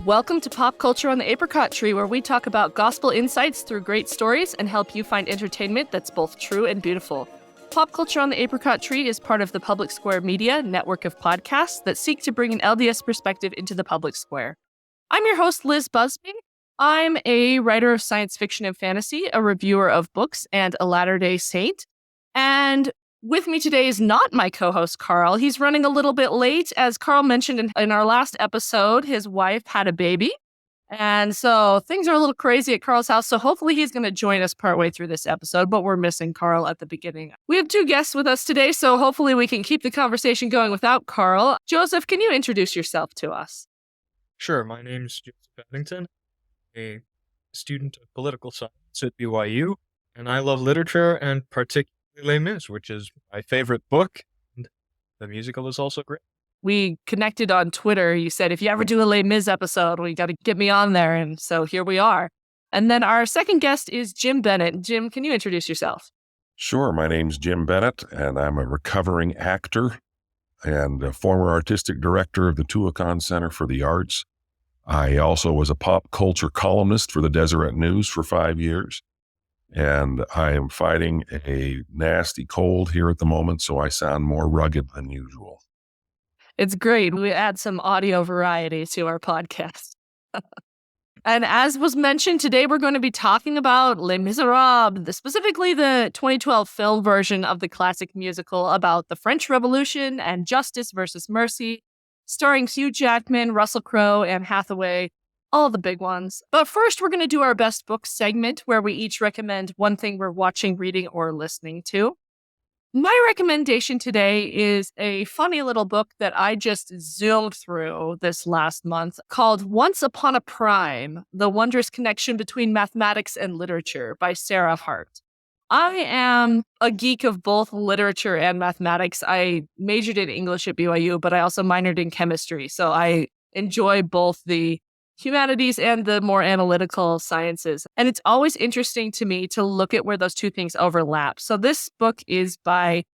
Welcome to Pop Culture on the Apricot Tree, where we talk about gospel insights through great stories and help you find entertainment that's both true and beautiful. Pop Culture on the Apricot Tree is part of the Public Square Media network of podcasts that seek to bring an LDS perspective into the public square. I'm your host, Liz Busby. I'm a writer of science fiction and fantasy, a reviewer of books, and a Latter-day Saint. And with me today is not my co-host, Carl. He's running a little bit late. As Carl mentioned in our last episode, his wife had a baby. And so things are a little crazy at Carl's house. So hopefully he's going to join us partway through this episode, but we're missing Carl at the beginning. We have two guests with us today, so hopefully we can keep the conversation going without Carl. Joseph, can you introduce yourself to us? Sure. My name's Joseph Addington, a student of political science at BYU, and I love literature and particularly Les Mis, which is my favorite book. And the musical is also great. We connected on Twitter. You said, if you ever do a Les Mis episode, we got to get me on there. And so here we are. And then our second guest is Jim Bennett. Jim, can you introduce yourself? Sure. My name's Jim Bennett, and I'm a recovering actor and a former artistic director of the Tuacahn Center for the Arts. I also was a pop culture columnist for the Deseret News for 5 years. And I am fighting a nasty cold here at the moment, so I sound more rugged than usual. It's great. We add some audio variety to our podcast. And as was mentioned, today we're going to be talking about Les Misérables, specifically the 2012 film version of the classic musical about the French Revolution and justice versus mercy, starring Hugh Jackman, Russell Crowe, Anne Hathaway, all the big ones. But first, we're going to do our best book segment, where we each recommend one thing we're watching, reading, or listening to. My recommendation today is a funny little book that I just zoomed through this last month called Once Upon a Prime, The Wondrous Connection Between Mathematics and Literature by Sarah Hart. I am a geek of both literature and mathematics. I majored in English at BYU, but I also minored in chemistry. So I enjoy both the humanities and the more analytical sciences. And it's always interesting to me to look at where those two things overlap. So this book is by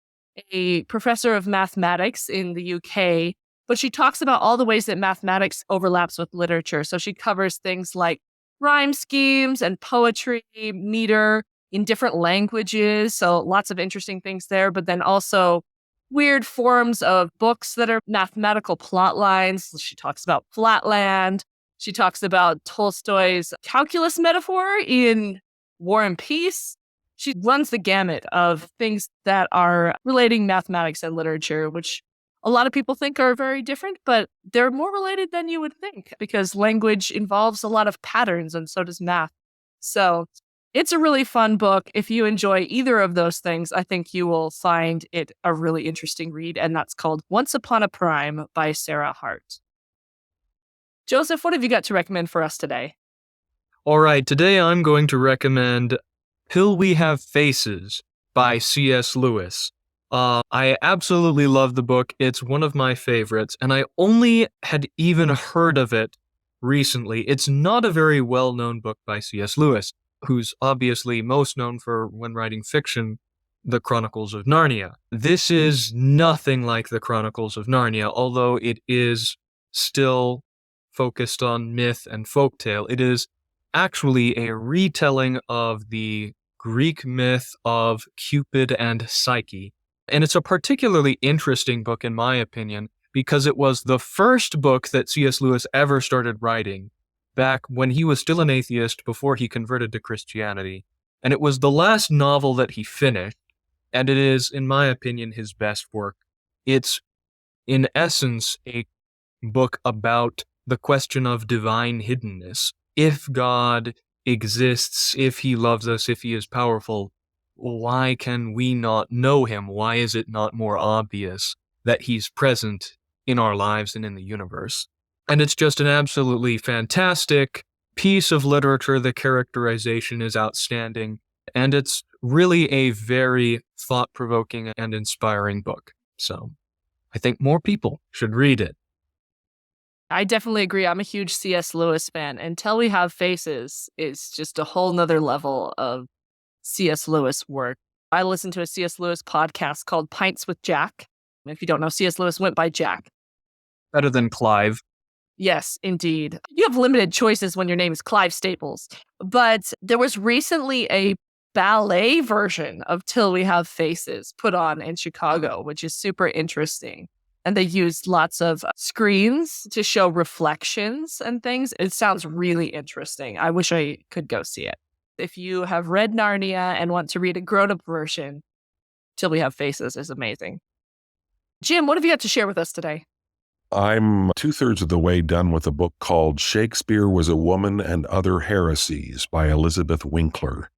a professor of mathematics in the UK, but she talks about all the ways that mathematics overlaps with literature. So she covers things like rhyme schemes and poetry, meter in different languages. So lots of interesting things there, but then also weird forms of books that are mathematical plot lines. She talks about Flatland. She talks about Tolstoy's calculus metaphor in War and Peace. She runs the gamut of things that are relating mathematics and literature, which a lot of people think are very different, but they're more related than you would think because language involves a lot of patterns and so does math. So it's a really fun book. If you enjoy either of those things, I think you will find it a really interesting read, and that's called Once Upon a Prime by Sarah Hart. Joseph, what have you got to recommend for us today? All right, today I'm going to recommend Till We Have Faces by C.S. Lewis. I absolutely love the book. It's one of my favorites, and I only had even heard of it recently. It's not a very well-known book by C.S. Lewis, who's obviously most known for, when writing fiction, the Chronicles of Narnia. This is nothing like the Chronicles of Narnia, although it is still focused on myth and folktale. It is actually a retelling of the Greek myth of Cupid and Psyche. And it's a particularly interesting book, in my opinion, because it was the first book that C.S. Lewis ever started writing back when he was still an atheist before he converted to Christianity. And it was the last novel that he finished, and it is, in my opinion, his best work. It's, in essence, a book about the question of divine hiddenness. If God exists, if he loves us, if he is powerful, why can we not know him? Why is it not more obvious that he's present in our lives and in the universe? And it's just an absolutely fantastic piece of literature. The characterization is outstanding, and it's really a very thought-provoking and inspiring book. So I think more people should read it. I definitely agree. I'm a huge C.S. Lewis fan. Until We Have Faces is just a whole nother level of C.S. Lewis work. I listen to a C.S. Lewis podcast called Pints with Jack. If you don't know, C.S. Lewis went by Jack. Better than Clive. Yes, indeed. You have limited choices when your name is Clive Staples. But there was recently a ballet version of Till We Have Faces put on in Chicago, which is super interesting. And they used lots of screens to show reflections and things. It sounds really interesting. I wish I could go see it. If you have read Narnia and want to read a grown-up version, Till We Have Faces is amazing. Jim, what have you got to share with us today? I'm 2/3 of the way done with a book called Shakespeare Was a Woman and Other Heresies by Elizabeth Winkler.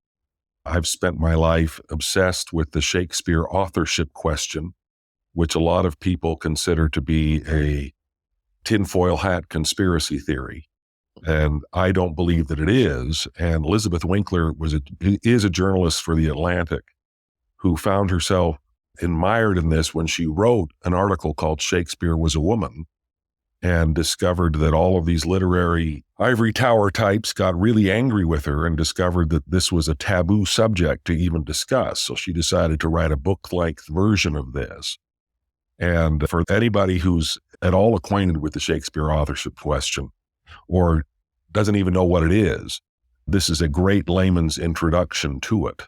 I've spent my life obsessed with the Shakespeare authorship question, which a lot of people consider to be a tinfoil hat conspiracy theory. And I don't believe that it is. And Elizabeth Winkler is a journalist for The Atlantic who found herself admired in this when she wrote an article called Shakespeare Was a Woman and discovered that all of these literary ivory tower types got really angry with her and discovered that this was a taboo subject to even discuss. So she decided to write a book-length version of this. And for anybody who's at all acquainted with the Shakespeare authorship question or doesn't even know what it is, this is a great layman's introduction to it.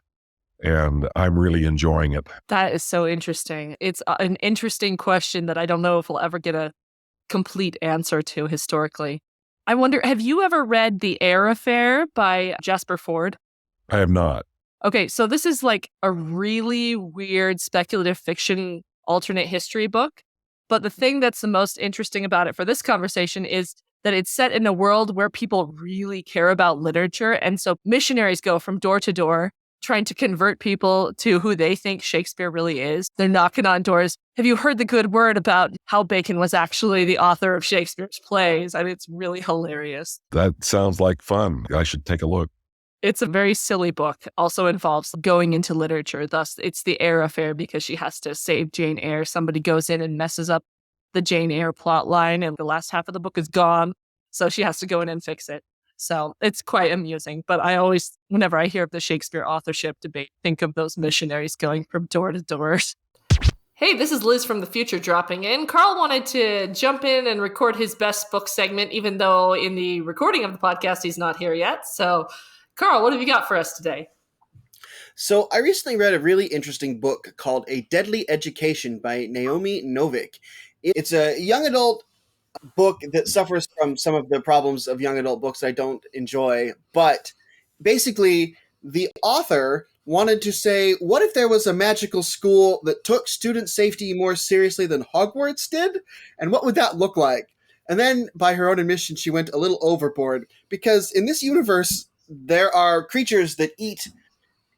And I'm really enjoying it. That is so interesting. It's an interesting question that I don't know if we'll ever get a complete answer to historically. I wonder, have you ever read The Air Affair by Jasper Fforde? I have not. Okay, so this is like a really weird speculative fiction alternate history book. But the thing that's the most interesting about it for this conversation is that it's set in a world where people really care about literature. And so missionaries go from door to door trying to convert people to who they think Shakespeare really is. They're knocking on doors. Have you heard the good word about how Bacon was actually the author of Shakespeare's plays? I mean, it's really hilarious. That sounds like fun. I should take a look. It's a very silly book. Also involves going into literature. Thus, it's the Eyre affair because she has to save Jane Eyre. Somebody goes in and messes up the Jane Eyre plot line and the last half of the book is gone. So she has to go in and fix it. So it's quite amusing. But I always, whenever I hear of the Shakespeare authorship debate, think of those missionaries going from door to door. Hey, this is Liz from the future dropping in. Carl wanted to jump in and record his best book segment, even though in the recording of the podcast, he's not here yet. So, Carl, what have you got for us today? So I recently read a really interesting book called A Deadly Education by Naomi Novik. It's a young adult book that suffers from some of the problems of young adult books I don't enjoy. But basically, the author wanted to say, what if there was a magical school that took student safety more seriously than Hogwarts did? And what would that look like? And then, by her own admission, she went a little overboard. Because in this universe, there are creatures that eat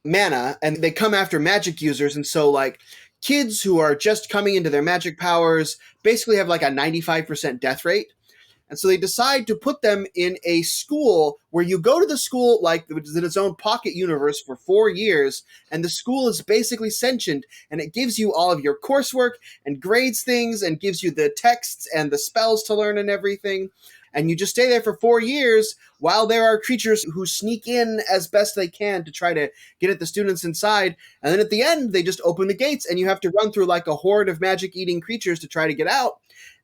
mana, and they come after magic users. And so, like, kids who are just coming into their magic powers basically have like a 95% death rate. And so they decide to put them in a school where you go to the school like it's in its own pocket universe for 4 years, and the school is basically sentient, and it gives you all of your coursework and grades things and gives you the texts and the spells to learn and everything. And you just stay there for 4 years while there are creatures who sneak in as best they can to try to get at the students inside. And then at the end, they just open the gates and you have to run through like a horde of magic-eating creatures to try to get out.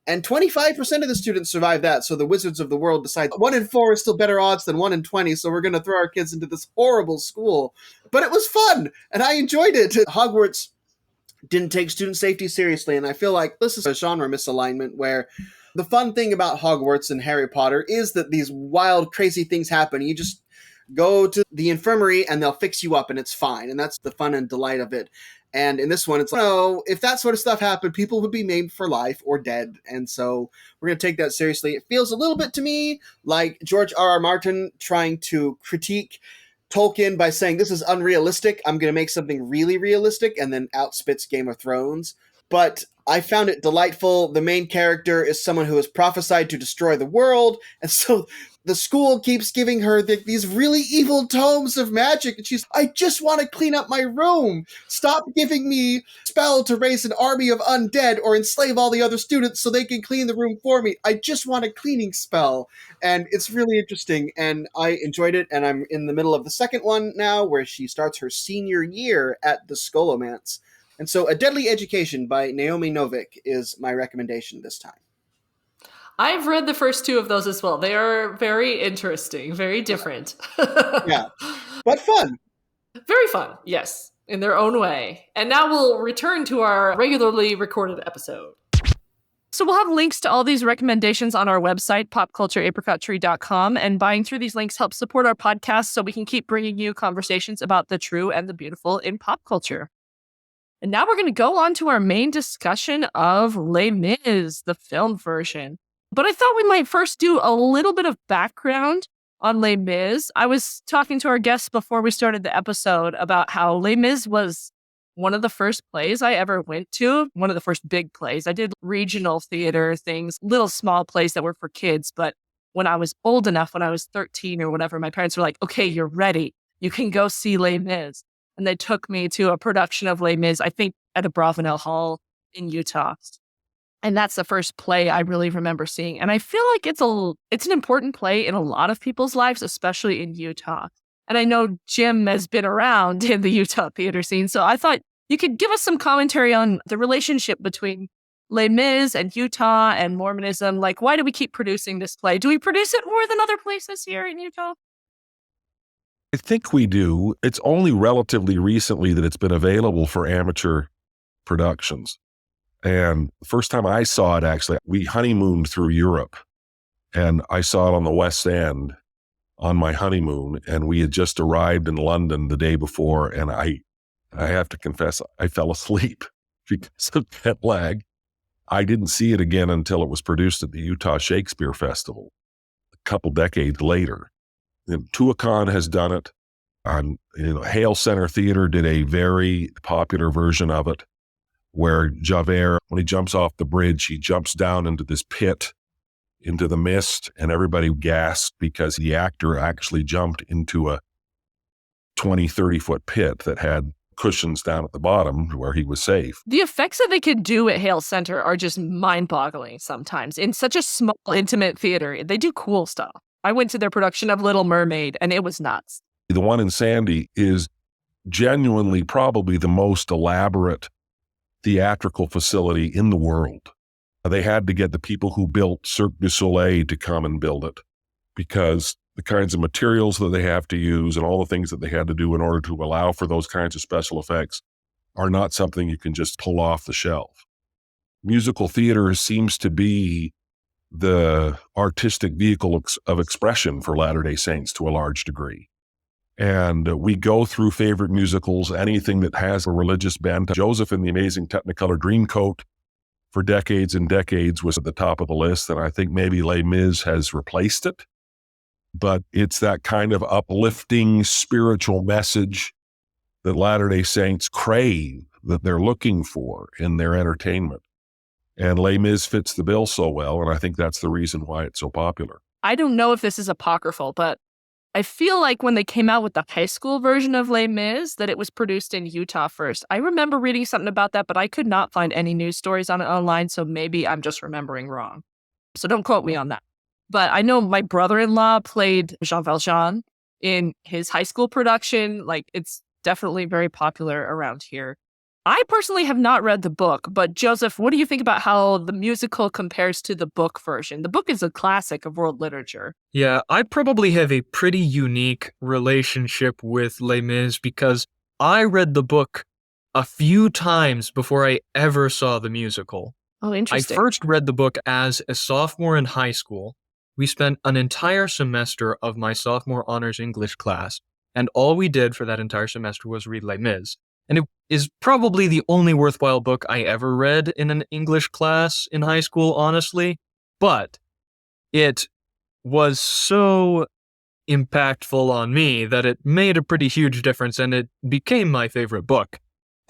And 25% of the students survive that. So the wizards of the world decide 1 in 4 is still better odds than 1 in 20. So we're going to throw our kids into this horrible school. But it was fun and I enjoyed it. Hogwarts didn't take student safety seriously. And I feel like this is a genre misalignment where the fun thing about Hogwarts and Harry Potter is that these wild, crazy things happen. You just go to the infirmary and they'll fix you up and it's fine. And that's the fun and delight of it. And in this one, it's like, no, if that sort of stuff happened, people would be maimed for life or dead. And so we're going to take that seriously. It feels a little bit to me like George R.R. Martin trying to critique Tolkien by saying, this is unrealistic. I'm going to make something really realistic, and then outspits Game of Thrones. But I found it delightful. The main character is someone who is prophesied to destroy the world. And so the school keeps giving her these really evil tomes of magic. And she's, I just want to clean up my room. Stop giving me spell to raise an army of undead or enslave all the other students so they can clean the room for me. I just want a cleaning spell. And it's really interesting. And I enjoyed it. And I'm in the middle of the second one now where she starts her senior year at the Scholomance. And so A Deadly Education by Naomi Novik is my recommendation this time. I've read the first two of those as well. They are very interesting, very different. Yeah, but fun. Very fun, yes, in their own way. And now we'll return to our regularly recorded episode. So we'll have links to all these recommendations on our website, popcultureapricottree.com, and buying through these links helps support our podcast so we can keep bringing you conversations about the true and the beautiful in pop culture. And now we're going to go on to our main discussion of Les Mis, the film version. But I thought we might first do a little bit of background on Les Mis. I was talking to our guests before we started the episode about how Les Mis was one of the first plays I ever went to, one of the first big plays. I did regional theater things, little small plays that were for kids. But when I was old enough, when I was 13 or whatever, my parents were like, okay, you're ready. You can go see Les Mis. And they took me to a production of Les Mis, I think at a Bravenel Hall in Utah. And that's the first play I really remember seeing. And I feel like it's an important play in a lot of people's lives, especially in Utah. And I know Jim has been around in the Utah theater scene, so I thought you could give us some commentary on the relationship between Les Mis and Utah and Mormonism. Like, why do we keep producing this play? Do we produce it more than other places here in Utah? I think we do. It's only relatively recently that it's been available for amateur productions. And the first time I saw it, actually, we honeymooned through Europe. And I saw it on the West End on my honeymoon. And we had just arrived in London the day before. And I have to confess, I fell asleep because of jet lag. I didn't see it again until it was produced at the Utah Shakespeare Festival a couple decades later. And Tuacahn has done it. Hale Center Theater did a very popular version of it where Javert, when he jumps off the bridge, he jumps down into this pit, into the mist, and everybody gasped because the actor actually jumped into a 20, 30-foot pit that had cushions down at the bottom where he was safe. The effects that they could do at Hale Center are just mind-boggling sometimes. In such a small, intimate theater, they do cool stuff. I went to their production of Little Mermaid, and it was nuts. The one in Sandy is genuinely probably the most elaborate theatrical facility in the world. They had to get the people who built Cirque du Soleil to come and build it because the kinds of materials that they have to use and all the things that they had to do in order to allow for those kinds of special effects are not something you can just pull off the shelf. Musical theater seems to be the artistic vehicle of expression for Latter-day Saints to a large degree. And we go through favorite musicals, anything that has a religious bent. Joseph and the Amazing Technicolor Dreamcoat for decades and decades was at the top of the list, and I think maybe Les Mis has replaced it. But it's that kind of uplifting spiritual message that Latter-day Saints crave, that they're looking for in their entertainment. And Les Mis fits the bill so well, and I think that's the reason why it's so popular. I don't know if this is apocryphal, but I feel like when they came out with the high school version of Les Mis, that it was produced in Utah first. I remember reading something about that, but I could not find any news stories on it online, so maybe I'm just remembering wrong. So don't quote me on that. But I know my brother-in-law played Jean Valjean in his high school production. Like, it's definitely very popular around here. I personally have not read the book, but Joseph, what do you think about how the musical compares to the book version? The book is a classic of world literature. Yeah, I probably have a pretty unique relationship with Les Mis because I read the book a few times before I ever saw the musical. Oh, interesting. I first read the book as a sophomore in high school. We spent an entire semester of my sophomore honors English class, and all we did for that entire semester was read Les Mis. And it is probably the only worthwhile book I ever read in an English class in high school, honestly. But it was so impactful on me that it made a pretty huge difference, and it became my favorite book.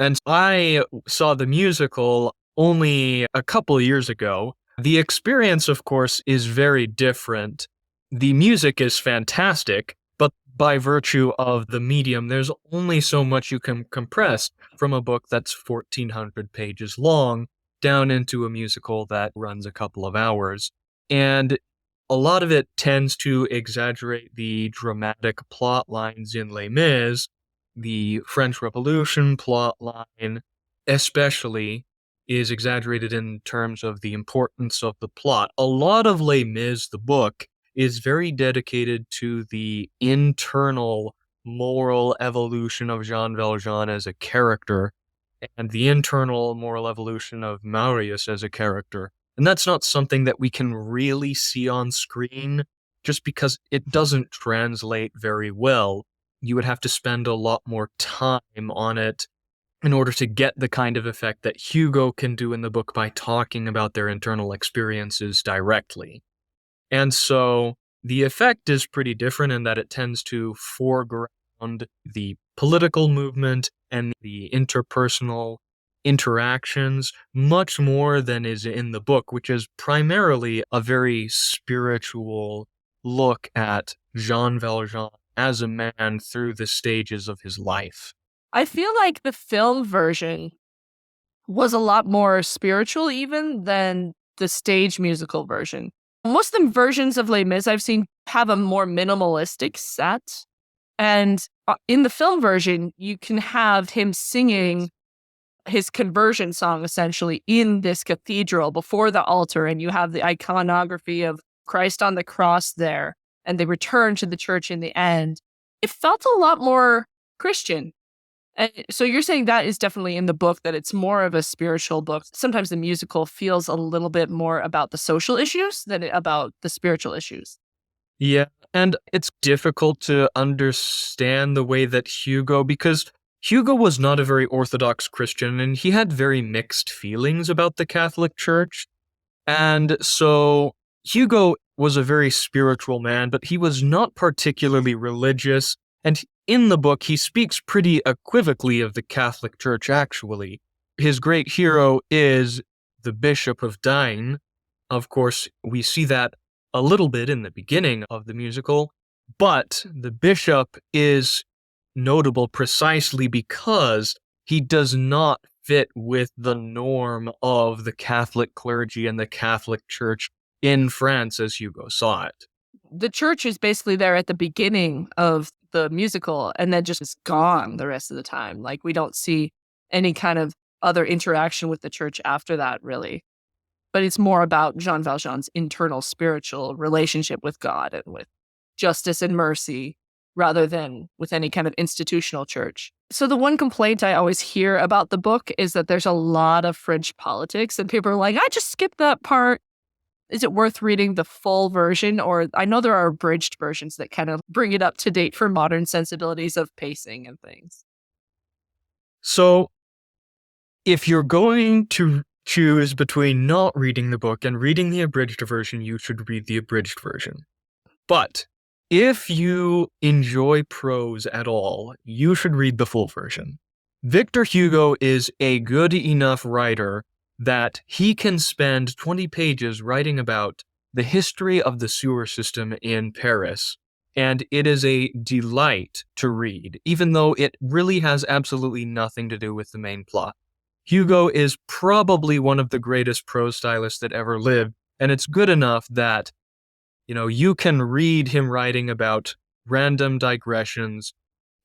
And I saw the musical only a couple years ago. The experience, of course, is very different. The music is fantastic, but by virtue of the medium, there's only so much you can compress from a book that's 1,400 pages long down into a musical that runs a couple of hours. And a lot of it tends to exaggerate the dramatic plot lines in Les Mis, the French Revolution plot line, especially. is exaggerated in terms of the importance of the plot. A lot of Les Mis, the book, is very dedicated to the internal moral evolution of Jean Valjean as a character and the internal moral evolution of Marius as a character. And that's not something that we can really see on screen just because it doesn't translate very well. You would have to spend a lot more time on it in order to get the kind of effect that Hugo can do in the book by talking about their internal experiences directly. And so the effect is pretty different in that it tends to foreground the political movement and the interpersonal interactions much more than is in the book, which is primarily a very spiritual look at Jean Valjean as a man through the stages of his life. I feel like the film version was a lot more spiritual even than the stage musical version. Most of the versions of Les Mis I've seen have a more minimalistic set. And in the film version, you can have him singing his conversion song essentially in this cathedral before the altar. And you have the iconography of Christ on the cross there. And they return to the church in the end. It felt a lot more Christian. And so you're saying that is definitely in the book, that it's more of a spiritual book. Sometimes the musical feels a little bit more about the social issues than about the spiritual issues. Yeah, and it's difficult to understand the way that because Hugo was not a very Orthodox Christian and he had very mixed feelings about the Catholic Church. And so Hugo was a very spiritual man, but he was not particularly religious. And in the book, he speaks pretty equivocally of the Catholic Church, actually. His great hero is the Bishop of Digne. Of course, we see that a little bit in the beginning of the musical, but the bishop is notable precisely because he does not fit with the norm of the Catholic clergy and the Catholic Church in France as Hugo saw it. The church is basically there at the beginning of the musical and then just is gone the rest of the time. Like, we don't see any kind of other interaction with the church after that, really. But it's more about Jean Valjean's internal spiritual relationship with God and with justice and mercy rather than with any kind of institutional church. So the one complaint I always hear about the book is that there's a lot of French politics and people are like, I just skipped that part. Is it worth reading the full version? Or I know there are abridged versions that kind of bring it up to date for modern sensibilities of pacing and things. So if you're going to choose between not reading the book and reading the abridged version, you should read the abridged version. But if you enjoy prose at all, you should read the full version. Victor Hugo is a good enough writer that he can spend 20 pages writing about the history of the sewer system in Paris, and it is a delight to read, even though it really has absolutely nothing to do with the main plot. Hugo is probably one of the greatest prose stylists that ever lived, and it's good enough that, you can read him writing about random digressions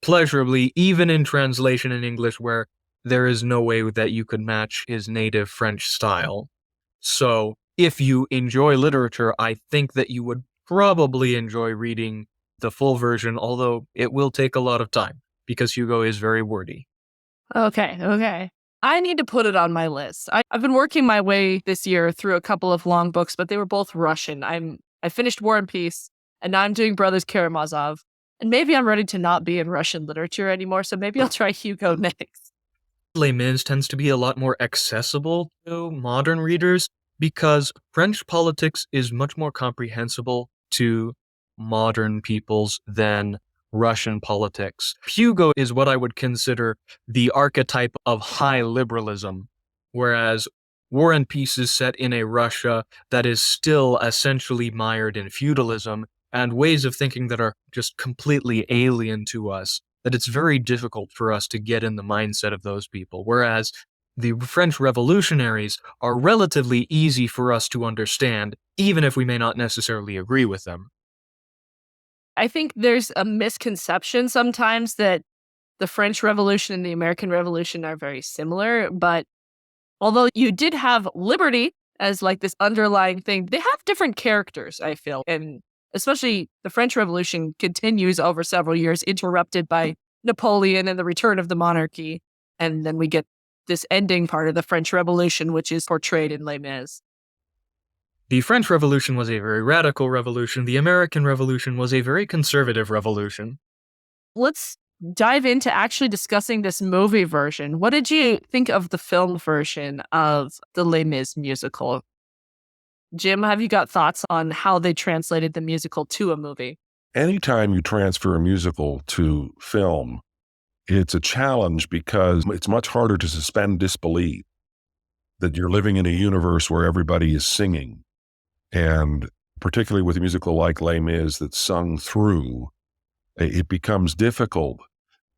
pleasurably, even in translation in English where there is no way that you could match his native French style. So, if you enjoy literature, I think that you would probably enjoy reading the full version, although it will take a lot of time, because Hugo is very wordy. Okay. I need to put it on my list. I've been working my way this year through a couple of long books, but they were both Russian. I finished War and Peace, and now I'm doing Brothers Karamazov. And maybe I'm ready to not be in Russian literature anymore, so maybe I'll try Hugo next. Les Mis tends to be a lot more accessible to modern readers because French politics is much more comprehensible to modern peoples than Russian politics. Hugo is what I would consider the archetype of high liberalism, whereas War and Peace is set in a Russia that is still essentially mired in feudalism and ways of thinking that are just completely alien to us, that it's very difficult for us to get in the mindset of those people, whereas the French revolutionaries are relatively easy for us to understand, even if we may not necessarily agree with them. I think there's a misconception sometimes that the French Revolution and the American Revolution are very similar, but Although you did have liberty as like this underlying thing, they have different characters, I feel. And especially the French Revolution continues over several years, interrupted by Napoleon and the return of the monarchy. And then we get this ending part of the French Revolution, which is portrayed in Les Mis. The French Revolution was a very radical revolution. The American Revolution was a very conservative revolution. Let's dive into actually discussing this movie version. What did you think of the film version of the Les Mis musical? Jim, have you got thoughts on how they translated the musical to a movie? Anytime you transfer a musical to film, it's a challenge because it's much harder to suspend disbelief that you're living in a universe where everybody is singing. And particularly with a musical like Les Mis that's sung through, it becomes difficult.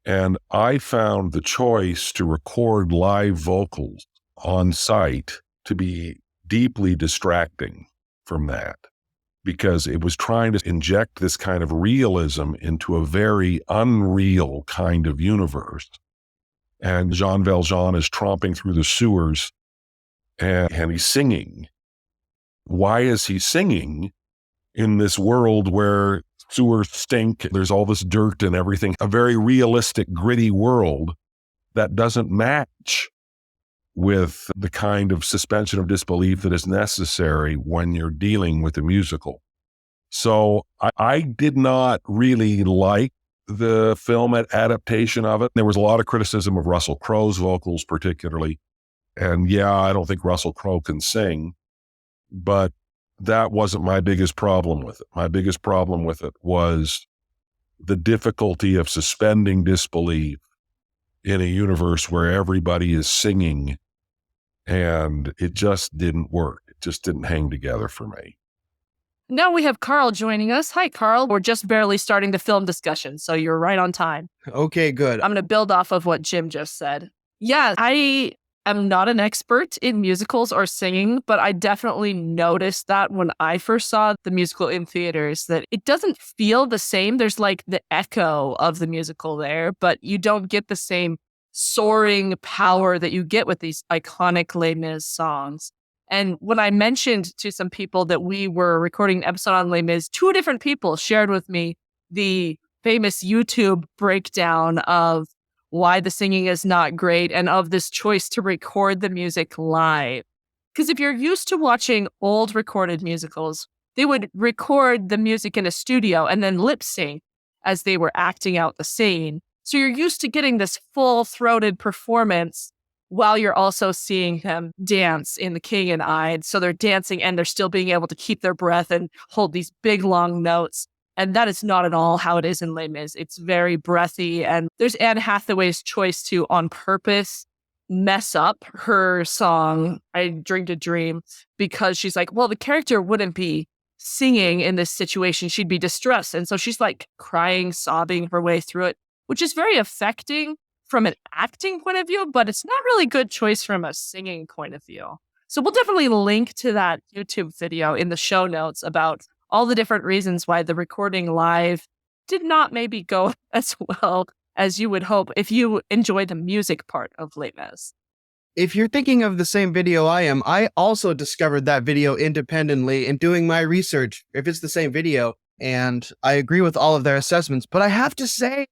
And I found the choice to record live vocals on site to be deeply distracting from that, because it was trying to inject this kind of realism into a very unreal kind of universe. And Jean Valjean is tromping through the sewers and he's singing. Why is he singing in this world where sewers stink, there's all this dirt and everything, a very realistic, gritty world that doesn't match with the kind of suspension of disbelief that is necessary when you're dealing with a musical. So I did not really like the film adaptation of it. There was a lot of criticism of Russell Crowe's vocals particularly. And yeah, I don't think Russell Crowe can sing, but that wasn't my biggest problem with it. My biggest problem with it was the difficulty of suspending disbelief in a universe where everybody is singing, and it just didn't work. It just didn't hang together for me. Now we have Carl joining us. Hi, Carl. We're just barely starting the film discussion, so you're right on time. Okay, good. I'm going to build off of what Jim just said. Yeah, I am not an expert in musicals or singing, but I definitely noticed that when I first saw the musical in theaters, that it doesn't feel the same. There's like the echo of the musical there, but you don't get the same soaring power that you get with these iconic Les Mis songs. And when I mentioned to some people that we were recording an episode on Les Mis, two different people shared with me the famous YouTube breakdown of why the singing is not great and of this choice to record the music live. Because if you're used to watching old recorded musicals, they would record the music in a studio and then lip sync as they were acting out the scene. So you're used to getting this full-throated performance while you're also seeing them dance in The King and I. So they're dancing and they're still being able to keep their breath and hold these big, long notes. And that is not at all how it is in Les Mis. It's very breathy. And there's Anne Hathaway's choice to, on purpose, mess up her song, I Dreamed a Dream, because she's like, well, the character wouldn't be singing in this situation. She'd be distressed. And so she's like crying, sobbing her way through it, which is very affecting from an acting point of view, but it's not really a good choice from a singing point of view. So we'll definitely link to that YouTube video in the show notes about all the different reasons why the recording live did not maybe go as well as you would hope if you enjoy the music part of Les Mis. If you're thinking of the same video I am, I also discovered that video independently in doing my research, if it's the same video, and I agree with all of their assessments. But I have to say,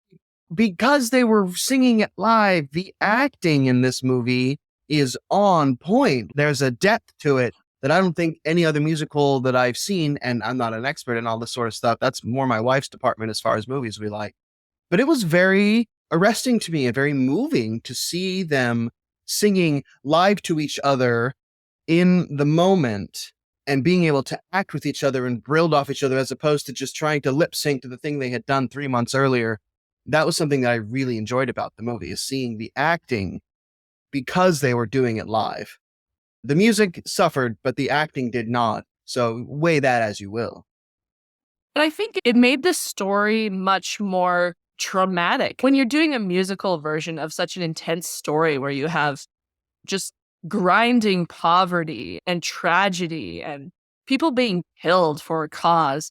because they were singing it live, the acting in this movie is on point. There's a depth to it that I don't think any other musical that I've seen, and I'm not an expert in all this sort of stuff. That's more my wife's department as far as movies we like. But it was very arresting to me and very moving to see them singing live to each other in the moment and being able to act with each other and build off each other as opposed to just trying to lip sync to the thing they had done 3 months earlier. That was something that I really enjoyed about the movie, is seeing the acting because they were doing it live. The music suffered, but the acting did not. So weigh that as you will. And I think it made the story much more traumatic. When you're doing a musical version of such an intense story where you have just grinding poverty and tragedy and people being killed for a cause,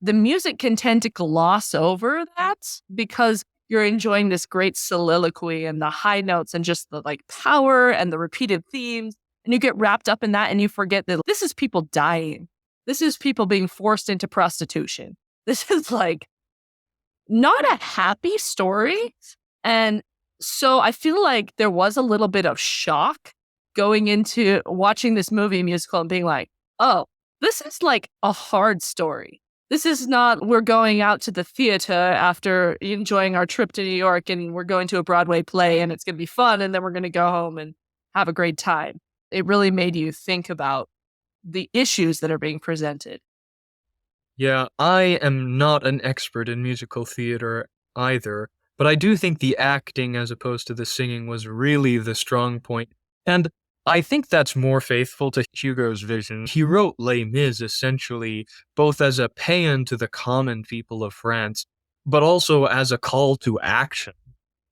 the music can tend to gloss over that because you're enjoying this great soliloquy and the high notes and just the like power and the repeated themes. And you get wrapped up in that and you forget that this is people dying. This is people being forced into prostitution. This is like not a happy story. And so I feel like there was a little bit of shock going into watching this movie musical and being like, oh, this is like a hard story. This is not, we're going out to the theater after enjoying our trip to New York and we're going to a Broadway play and it's going to be fun and then we're going to go home and have a great time. It really made you think about the issues that are being presented. Yeah, I am not an expert in musical theater either, but I do think the acting as opposed to the singing was really the strong point. And I think that's more faithful to Hugo's vision. He wrote Les Mis essentially both as a paean to the common people of France, but also as a call to action.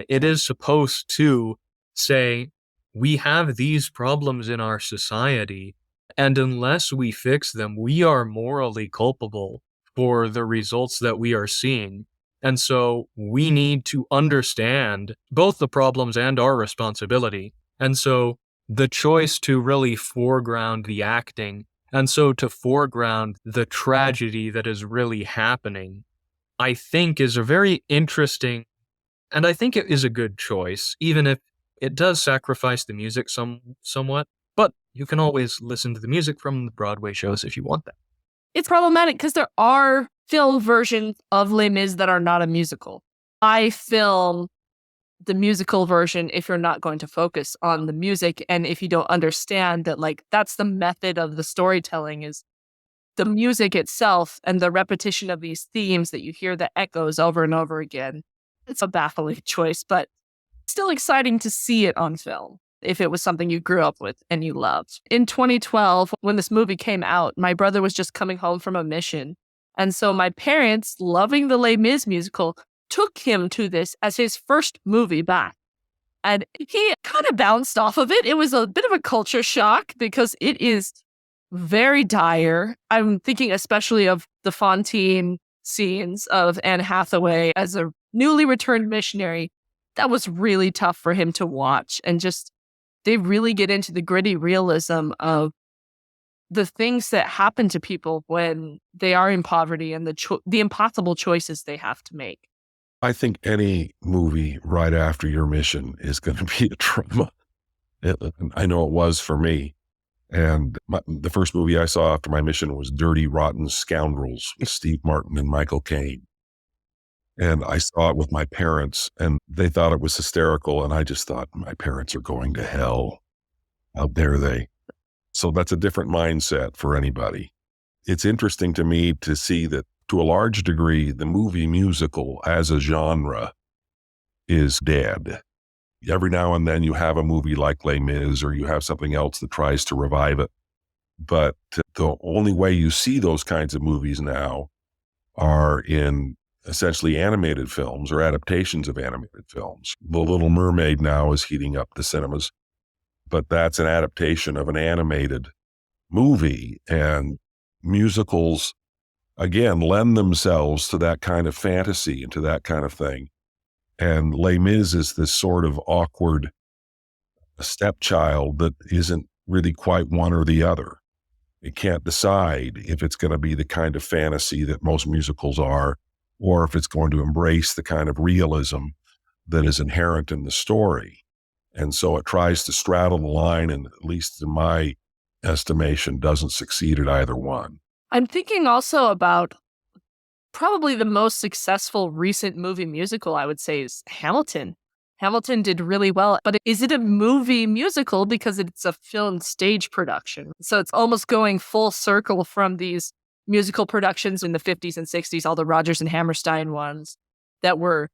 It is supposed to say, we have these problems in our society, and unless we fix them, we are morally culpable for the results that we are seeing. And so we need to understand both the problems and our responsibility. And so the choice to really foreground the acting, and so to foreground the tragedy that is really happening, I think is a very interesting, and I think it is a good choice, even if it does sacrifice the music somewhat, but you can always listen to the music from the Broadway shows if you want that. It's problematic because there are film versions of Les Mis that are not a musical. I film the musical version if you're not going to focus on the music and if you don't understand that like that's the method of the storytelling is the music itself and the repetition of these themes that you hear the echoes over and over again. It's a baffling choice, but still exciting to see it on film if it was something you grew up with and you loved. In 2012, when this movie came out, my brother was just coming home from a mission. And so my parents, loving the Les Mis musical, took him to this as his first movie back. And he kind of bounced off of it. It was a bit of a culture shock because it is very dire. I'm thinking especially of the Fontaine scenes of Anne Hathaway as a newly returned missionary. That was really tough for him to watch. And just, they really get into the gritty realism of the things that happen to people when they are in poverty and the impossible choices they have to make. I think any movie right after your mission is going to be a trauma. I know it was for me. And the first movie I saw after my mission was Dirty Rotten Scoundrels with Steve Martin and Michael Caine. And I saw it with my parents and they thought it was hysterical. And I just thought, my parents are going to hell. How dare they? So that's a different mindset for anybody. It's interesting to me to see that to a large degree, the movie musical as a genre is dead. Every now and then you have a movie like Les Mis or you have something else that tries to revive it. But the only way you see those kinds of movies now are in essentially animated films or adaptations of animated films. The Little Mermaid now is heating up the cinemas, but that's an adaptation of an animated movie. And musicals, again, lend themselves to that kind of fantasy and to that kind of thing. And Les Mis is this sort of awkward stepchild that isn't really quite one or the other. It can't decide if it's going to be the kind of fantasy that most musicals are, or if it's going to embrace the kind of realism that is inherent in the story. And so it tries to straddle the line, and at least in my estimation, doesn't succeed at either one. I'm thinking also about probably the most successful recent movie musical, I would say, is Hamilton. Hamilton did really well, but is it a movie musical because it's a film stage production? So it's almost going full circle from these musical productions in the 50s and 60s, all the Rodgers and Hammerstein ones that were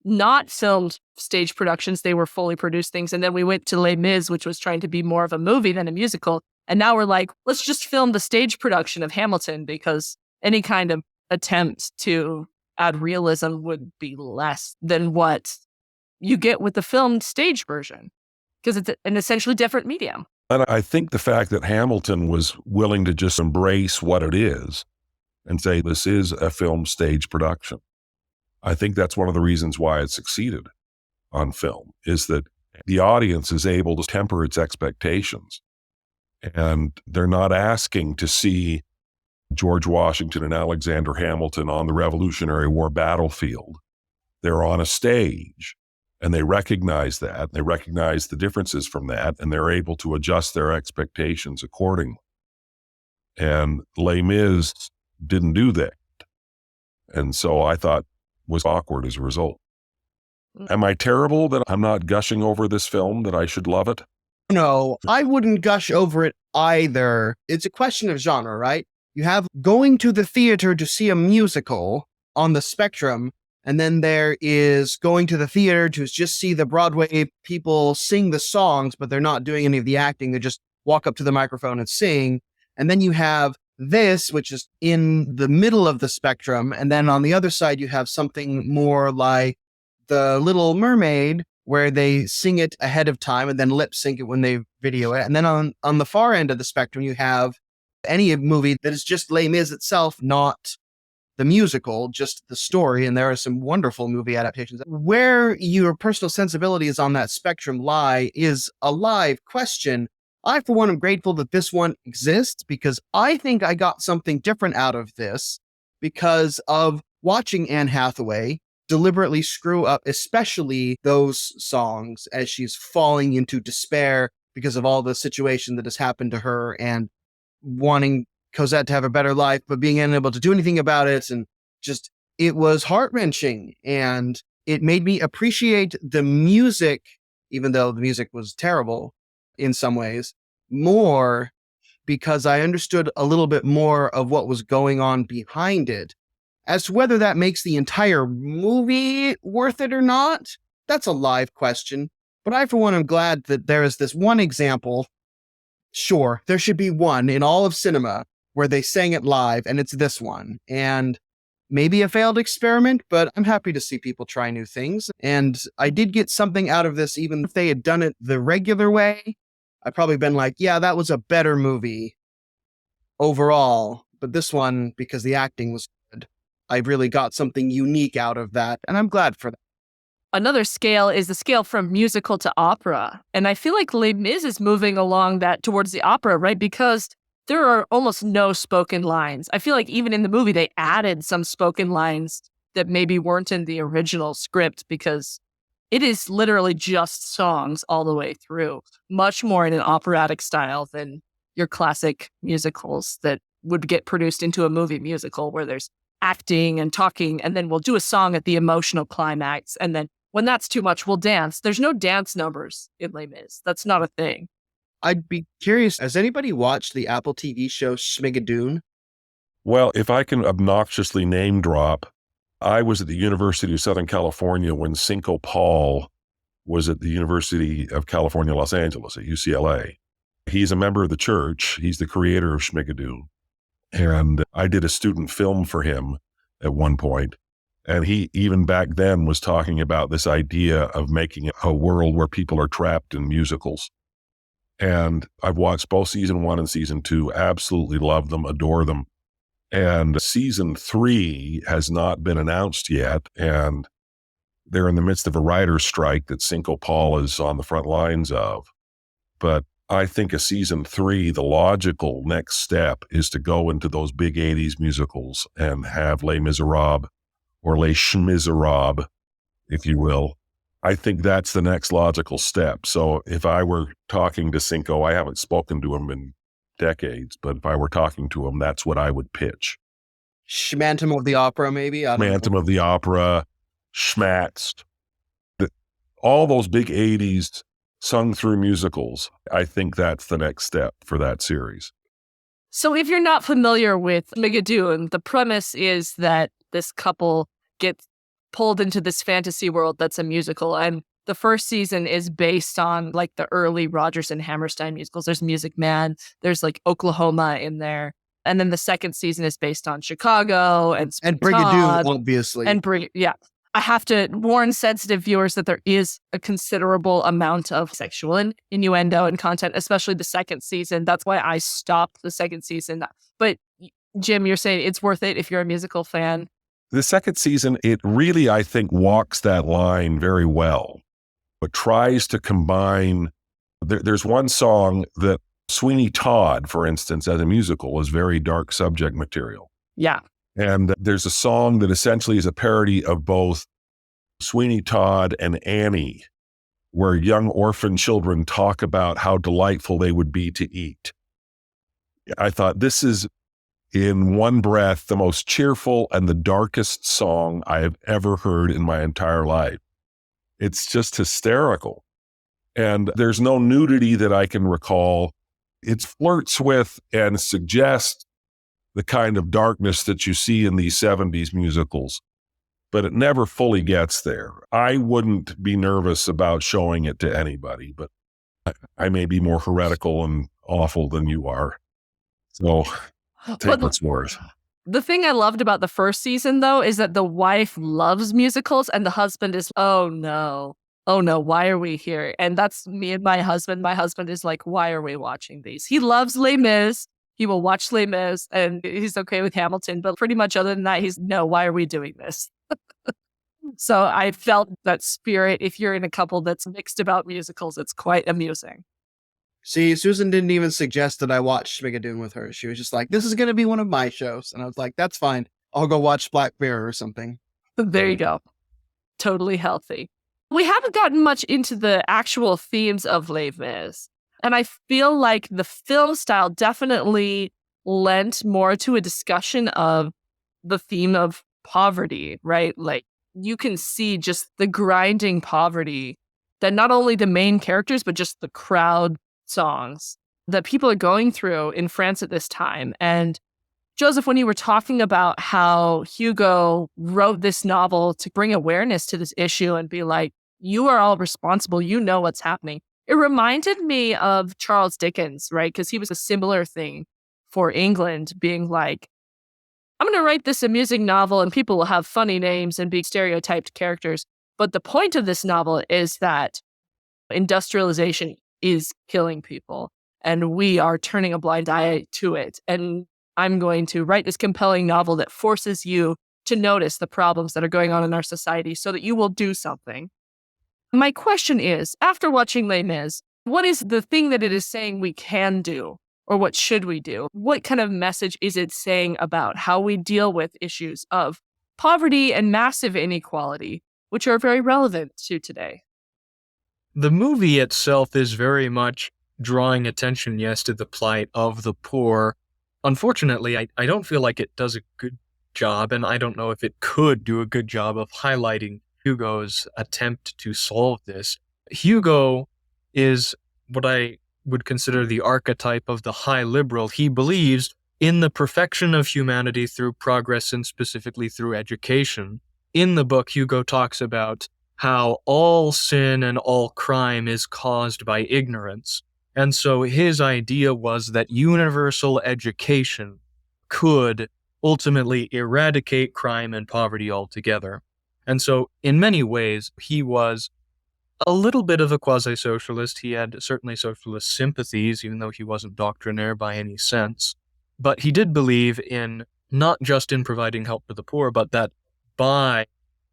not filmed stage productions. They were fully produced things. And then we went to Les Mis, which was trying to be more of a movie than a musical. And now we're like, let's just film the stage production of Hamilton because any kind of attempt to add realism would be less than what you get with the filmed stage version because it's an essentially different medium. And I think the fact that Hamilton was willing to just embrace what it is and say, this is a film stage production. I think that's one of the reasons why it succeeded on film, is that the audience is able to temper its expectations. And they're not asking to see George Washington and Alexander Hamilton on the Revolutionary War battlefield. They're on a stage, and they recognize that. They recognize the differences from that, and they're able to adjust their expectations accordingly. And Les Mis didn't do that. And so I thought was awkward as a result. Am I terrible that I'm not gushing over this film, that I should love it? No, I wouldn't gush over it either. It's a question of genre, right? You have going to the theater to see a musical on the spectrum, and then there is going to the theater to just see the Broadway people sing the songs, but they're not doing any of the acting. They just walk up to the microphone and sing. And then you have this, which is in the middle of the spectrum. And then on the other side, you have something more like The Little Mermaid, where they sing it ahead of time and then lip sync it when they video it. And then on the far end of the spectrum, you have any movie that is just Les Mis itself, not the musical, just the story. And there are some wonderful movie adaptations. Where your personal sensibilities on that spectrum lie is a live question. I, for one, am grateful that this one exists, because I think I got something different out of this because of watching Anne Hathaway deliberately screw up, especially those songs as she's falling into despair because of all the situation that has happened to her and wanting Cosette to have a better life, but being unable to do anything about it. And just, it was heart-wrenching, and it made me appreciate the music, even though the music was terrible in some ways, more, because I understood a little bit more of what was going on behind it. As to whether that makes the entire movie worth it or not, that's a live question. But I, for one, am glad that there is this one example. Sure, there should be one in all of cinema where they sang it live, and it's this one. And maybe a failed experiment, but I'm happy to see people try new things. And I did get something out of this, even if they had done it the regular way. I'd probably been like, yeah, that was a better movie overall. But this one, because the acting was good, I really got something unique out of that, and I'm glad for that. Another scale is the scale from musical to opera. And I feel like Les Mis is moving along that towards the opera, right? Because there are almost no spoken lines. I feel like even in the movie, they added some spoken lines that maybe weren't in the original script, because it is literally just songs all the way through, much more in an operatic style than your classic musicals that would get produced into a movie musical where there's acting and talking, and then we'll do a song at the emotional climax. And then when that's too much, we'll dance. There's no dance numbers in Les Mis. That's not a thing. I'd be curious, has anybody watched the Apple TV show Schmigadoon? Well, if I can obnoxiously name drop, I was at the University of Southern California when Cinco Paul was at the University of California, Los Angeles at UCLA. He's a member of the church. He's the creator of Schmigadoon. And I did a student film for him at one point. And he, even back then, was talking about this idea of making a world where people are trapped in musicals. And I've watched both season 1 and season 2, absolutely love them, adore them. And season 3 has not been announced yet. And they're in the midst of a writer's strike that Cinco Paul is on the front lines of. But I think a season 3, the logical next step is to go into those big 80s musicals and have Les Misérables or Les Schmigadoon, if you will. I think that's the next logical step. So if I were talking to Cinco, I haven't spoken to him in decades, but if I were talking to him, that's what I would pitch. Phantom of the Opera, maybe? Phantom of the Opera, Schmatz, all those big 80s sung through musicals. I think that's the next step for that series. So if you're not familiar with Schmigadoon, the premise is that this couple gets pulled into this fantasy world that's a musical. And the first season is based on like the early Rodgers and Hammerstein musicals. There's Music Man, there's like Oklahoma in there. And then the second season is based on Chicago and Brigadoon, obviously. Yeah. I have to warn sensitive viewers that there is a considerable amount of sexual innuendo and content, especially the second season. That's why I stopped the second season. But Jim, you're saying it's worth it if you're a musical fan. The second season, it really, I think, walks that line very well, but tries to combine. There's one song that Sweeney Todd, for instance, as a musical, is very dark subject material. Yeah. And there's a song that essentially is a parody of both Sweeney Todd and Annie, where young orphan children talk about how delightful they would be to eat. I thought this is, in one breath, the most cheerful and the darkest song I have ever heard in my entire life. It's just hysterical. And there's no nudity that I can recall. It flirts with and suggests the kind of darkness that you see in these 70s musicals, but it never fully gets there. I wouldn't be nervous about showing it to anybody, but I may be more heretical and awful than you are. So take what's worth. The thing I loved about the first season, though, is that the wife loves musicals and the husband is, oh no, why are we here? And that's me and my husband. My husband is like, why are we watching these? He loves Les Mis. He will watch Les Mis and he's okay with Hamilton. But pretty much other than that, no, why are we doing this? So I felt that spirit. If you're in a couple that's mixed about musicals, it's quite amusing. See, Susan didn't even suggest that I watch Schmigadoon with her. She was just like, this is going to be one of my shows. And I was like, that's fine. I'll go watch Black Mirror or something. There you go. Totally healthy. We haven't gotten much into the actual themes of Les Mis. And I feel like the film style definitely lent more to a discussion of the theme of poverty, right? Like you can see just the grinding poverty that not only the main characters, but just the crowd songs that people are going through in France at this time. And Joseph, when you were talking about how Hugo wrote this novel to bring awareness to this issue and be like, you are all responsible, you know what's happening. It reminded me of Charles Dickens, right? Because he was a similar thing for England, being like, I'm going to write this amusing novel and people will have funny names and be stereotyped characters. But the point of this novel is that industrialization is killing people and we are turning a blind eye to it. And I'm going to write this compelling novel that forces you to notice the problems that are going on in our society so that you will do something. My question is, after watching Les Mis, what is the thing that it is saying we can do? Or what should we do? What kind of message is it saying about how we deal with issues of poverty and massive inequality, which are very relevant to today? The movie itself is very much drawing attention, yes, to the plight of the poor. Unfortunately, I don't feel like it does a good job, and I don't know if it could do a good job of highlighting Hugo's attempt to solve this. Hugo is what I would consider the archetype of the high liberal. He believes in the perfection of humanity through progress and specifically through education. In the book, Hugo talks about how all sin and all crime is caused by ignorance. And so his idea was that universal education could ultimately eradicate crime and poverty altogether. And so in many ways, he was a little bit of a quasi-socialist. He had certainly socialist sympathies, even though he wasn't doctrinaire by any sense. But he did believe in not just in providing help for the poor, but that by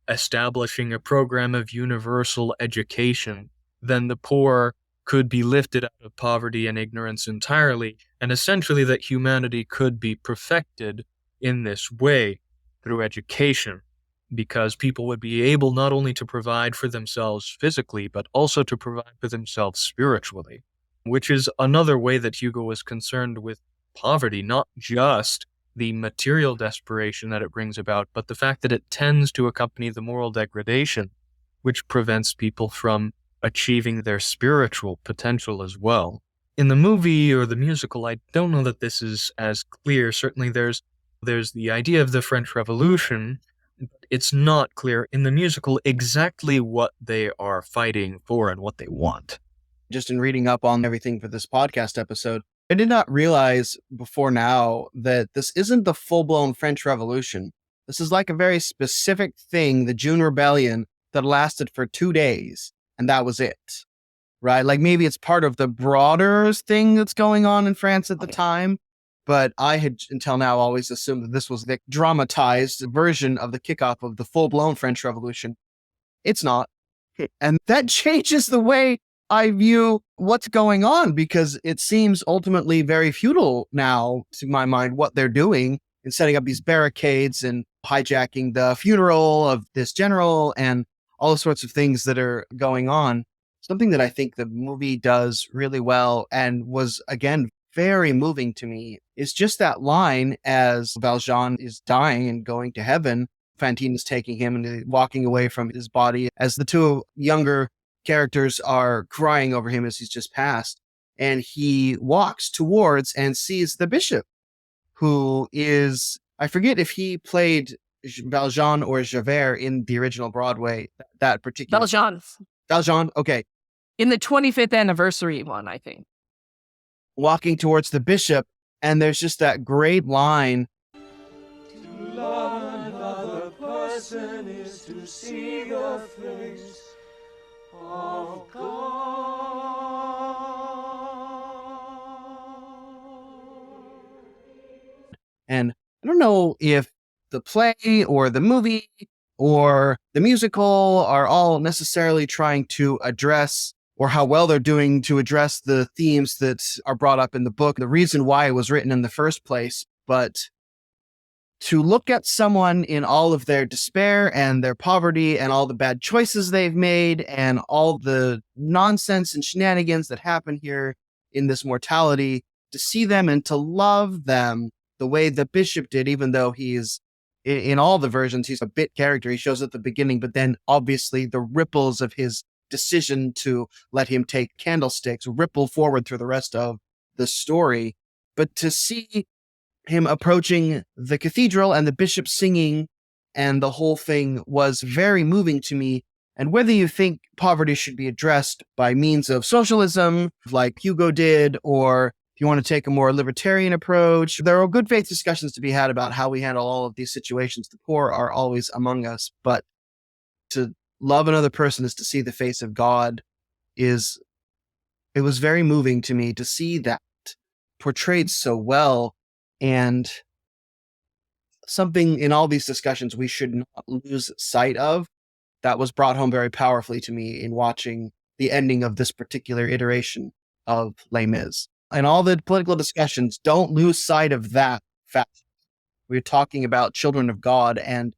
establishing a program of universal education, then the poor could be lifted out of poverty and ignorance entirely, and essentially that humanity could be perfected in this way through education, because people would be able not only to provide for themselves physically, but also to provide for themselves spiritually, which is another way that Hugo was concerned with poverty, not just the material desperation that it brings about, but the fact that it tends to accompany the moral degradation, which prevents people from achieving their spiritual potential as well. In the movie or the musical, I don't know that this is as clear. Certainly there's the idea of the French Revolution. It's not clear in the musical exactly what they are fighting for and what they want. Just in reading up on everything for this podcast episode, I did not realize before now that this isn't the full-blown French Revolution. This is like a very specific thing, the June Rebellion, that lasted for 2 days, and that was it, right? Like maybe it's part of the broader thing that's going on in France at the time, but I had until now always assumed that this was the dramatized version of the kickoff of the full-blown French Revolution. It's not. And that changes the way I view what's going on, because it seems ultimately very futile now, to my mind, what they're doing in setting up these barricades and hijacking the funeral of this general and all sorts of things that are going on. Something that I think the movie does really well and was, again, very moving to me is just that line as Valjean is dying and going to heaven. Fantine is taking him and walking away from his body as the two younger characters are crying over him as he's just passed. And he walks towards and sees the bishop, who is, I forget if he played Valjean or Javert in the original Broadway, that particular. Valjean, okay. In the 25th anniversary one, I think. Walking towards the bishop, and there's just that great line. To love another person is to see the face of God. And I don't know if the play or the movie or the musical are all necessarily trying to address, or how well they're doing to address, the themes that are brought up in the book, the reason why it was written in the first place. But to look at someone in all of their despair and their poverty and all the bad choices they've made and all the nonsense and shenanigans that happen here in this mortality, to see them and to love them the way the bishop did, even though he's, in all the versions, he's a bit character. He shows at the beginning, but then obviously the ripples of his decision to let him take candlesticks ripple forward through the rest of the story. But to see him approaching the cathedral and the bishop singing and the whole thing was very moving to me. And whether you think poverty should be addressed by means of socialism, like Hugo did, or if you want to take a more libertarian approach, there are good faith discussions to be had about how we handle all of these situations. The poor are always among us, but to love another person is to see the face of God. It was very moving to me to see that portrayed so well, and something in all these discussions we should not lose sight of that was brought home very powerfully to me in watching the ending of this particular iteration of Les Mis. And all the political discussions, don't lose sight of that fact. We're talking about children of God, and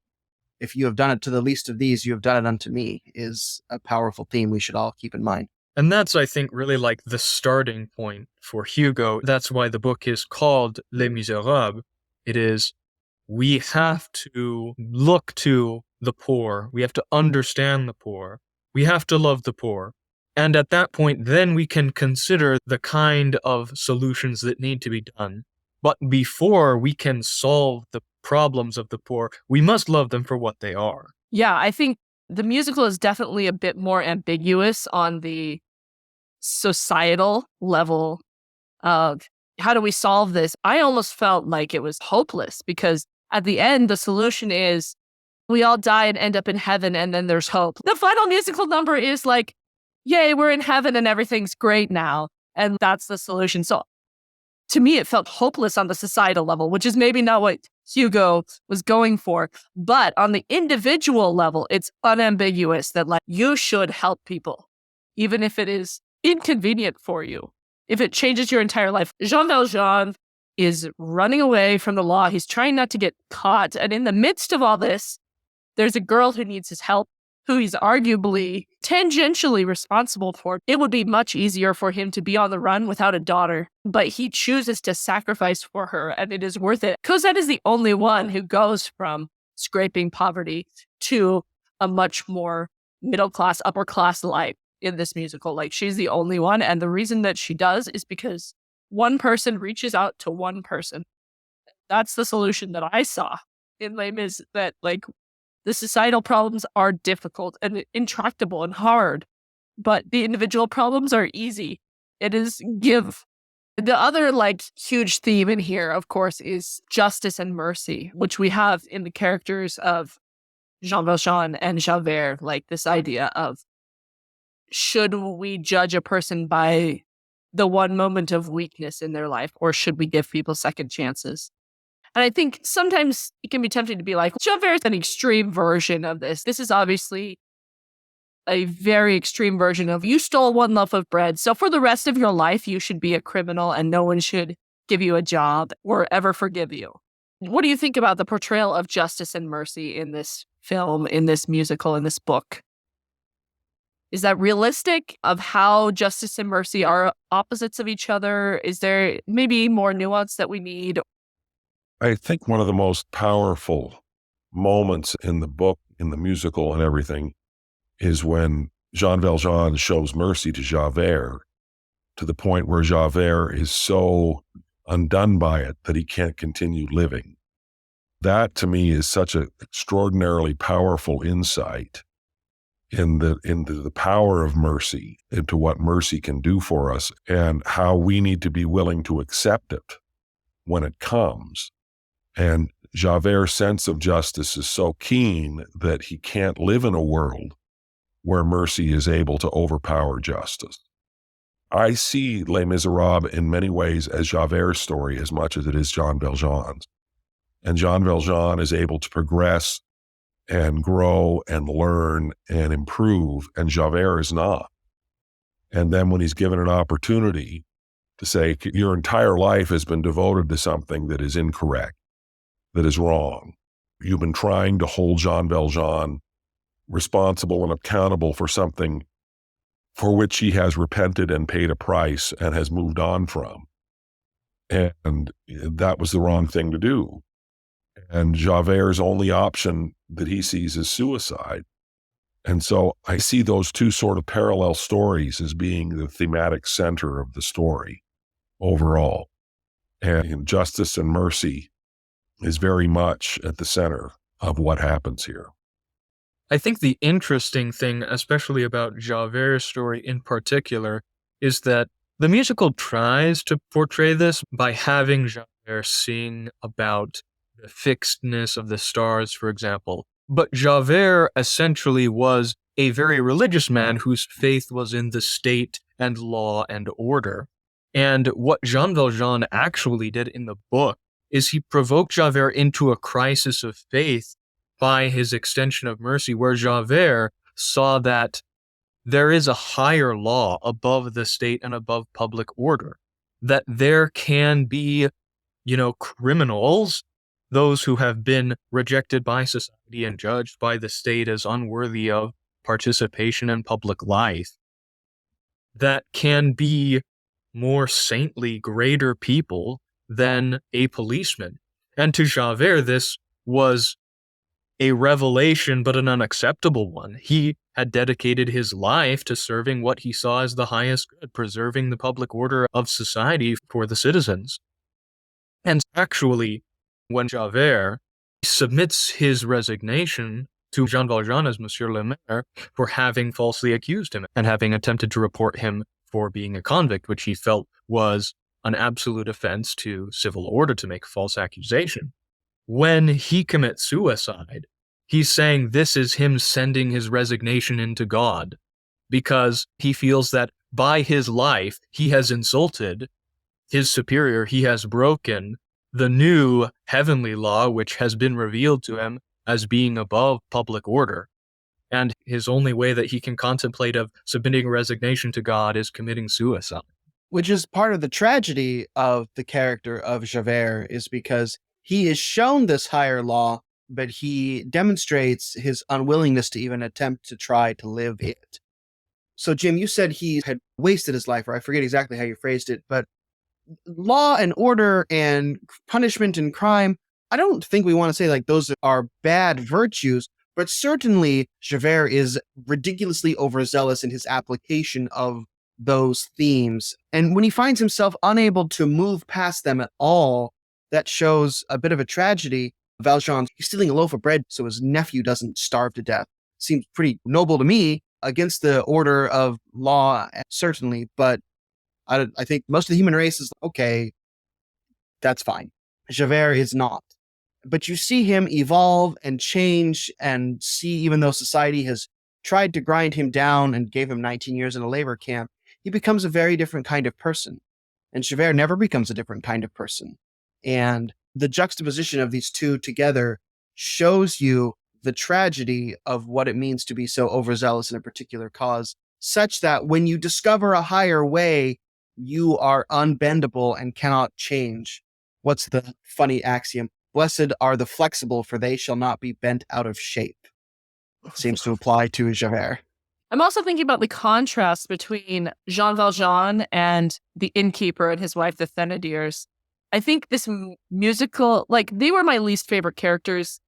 if you have done it to the least of these, you have done it unto me, is a powerful theme we should all keep in mind. And that's, I think, really like the starting point for Hugo. That's why the book is called Les Misérables. It is, we have to look to the poor. We have to understand the poor. We have to love the poor. And at that point, then we can consider the kind of solutions that need to be done. But before we can solve the problems of the poor, we must love them for what they are. Yeah, I think the musical is definitely a bit more ambiguous on the societal level of how do we solve this. I almost felt like it was hopeless, because at the end, the solution is we all die and end up in heaven, and then there's hope. The final musical number is like, yay, we're in heaven and everything's great now. And that's the solution. So to me, it felt hopeless on the societal level, which is maybe not what Hugo was going for. But on the individual level, it's unambiguous that like you should help people, even if it is inconvenient for you, if it changes your entire life. Jean Valjean is running away from the law. He's trying not to get caught. And in the midst of all this, there's a girl who needs his help, who he's arguably tangentially responsible for. It would be much easier for him to be on the run without a daughter, but he chooses to sacrifice for her, and it is worth it. Cosette is the only one who goes from scraping poverty to a much more middle-class, upper-class life in this musical. Like, she's the only one, and the reason that she does is because one person reaches out to one person. That's the solution that I saw in Les Mis, that, like, the societal problems are difficult and intractable and hard, but the individual problems are easy. It is give. The other, like, huge theme in here, of course, is justice and mercy, which we have in the characters of Jean Valjean and Javert, like this idea of, should we judge a person by the one moment of weakness in their life, or should we give people second chances? And I think sometimes it can be tempting to be like, Javert is an extreme version of this. This is obviously a very extreme version of you stole one loaf of bread. So for the rest of your life, you should be a criminal and no one should give you a job or ever forgive you. What do you think about the portrayal of justice and mercy in this film, in this musical, in this book? Is that realistic of how justice and mercy are opposites of each other? Is there maybe more nuance that we need? I think one of the most powerful moments in the book, in the musical and everything, is when Jean Valjean shows mercy to Javert, to the point where Javert is so undone by it that he can't continue living. That, to me, is such an extraordinarily powerful insight into the power of mercy, into what mercy can do for us, and how we need to be willing to accept it when it comes. And Javert's sense of justice is so keen that he can't live in a world where mercy is able to overpower justice. I see Les Misérables in many ways as Javert's story as much as it is Jean Valjean's. And Jean Valjean is able to progress and grow and learn and improve, and Javert is not. And then when he's given an opportunity to say, your entire life has been devoted to something that is incorrect, that is wrong. You've been trying to hold Jean Valjean responsible and accountable for something for which he has repented and paid a price and has moved on from. And that was the wrong thing to do. And Javert's only option that he sees is suicide. And so I see those two sort of parallel stories as being the thematic center of the story overall. And justice and mercy is very much at the center of what happens here. I think the interesting thing, especially about Javert's story in particular, is that the musical tries to portray this by having Javert sing about the fixedness of the stars, for example. But Javert essentially was a very religious man whose faith was in the state and law and order. And what Jean Valjean actually did in the book is he provoked Javert into a crisis of faith by his extension of mercy, where Javert saw that there is a higher law above the state and above public order, that there can be, criminals, those who have been rejected by society and judged by the state as unworthy of participation in public life, that can be more saintly, greater people than a policeman. And to Javert, this was a revelation, but an unacceptable one. He had dedicated his life to serving what he saw as the highest good, preserving the public order of society for the citizens. And actually, when Javert submits his resignation to Jean Valjean as Monsieur le Maire for having falsely accused him and having attempted to report him for being a convict, which he felt was an absolute offense to civil order to make a false accusation. When he commits suicide, he's saying this is him sending his resignation into God, because he feels that by his life, he has insulted his superior, he has broken the new heavenly law, which has been revealed to him as being above public order. And his only way that he can contemplate of submitting resignation to God is committing suicide. Which is part of the tragedy of the character of Javert, is because he is shown this higher law, but he demonstrates his unwillingness to even attempt to try to live it. So, Jim, you said he had wasted his life, or I forget exactly how you phrased it, but law and order and punishment and crime, I don't think we want to say like those are bad virtues, but certainly Javert is ridiculously overzealous in his application of those themes. And when he finds himself unable to move past them at all, that shows a bit of a tragedy. Valjean, he's stealing a loaf of bread so his nephew doesn't starve to death. Seems pretty noble to me, against the order of law, certainly, but I think most of the human race is okay, that's fine. Javert is not. But you see him evolve and change and see, even though society has tried to grind him down and gave him 19 years in a labor camp, he becomes a very different kind of person. And Javert never becomes a different kind of person. And the juxtaposition of these two together shows you the tragedy of what it means to be so overzealous in a particular cause, such that when you discover a higher way, you are unbendable and cannot change. What's the funny axiom? Blessed are the flexible, for they shall not be bent out of shape. Seems to apply to Javert. I'm also thinking about the contrast between Jean Valjean and the innkeeper and his wife, the Thenadiers. I think this musical, like, they were my least favorite characters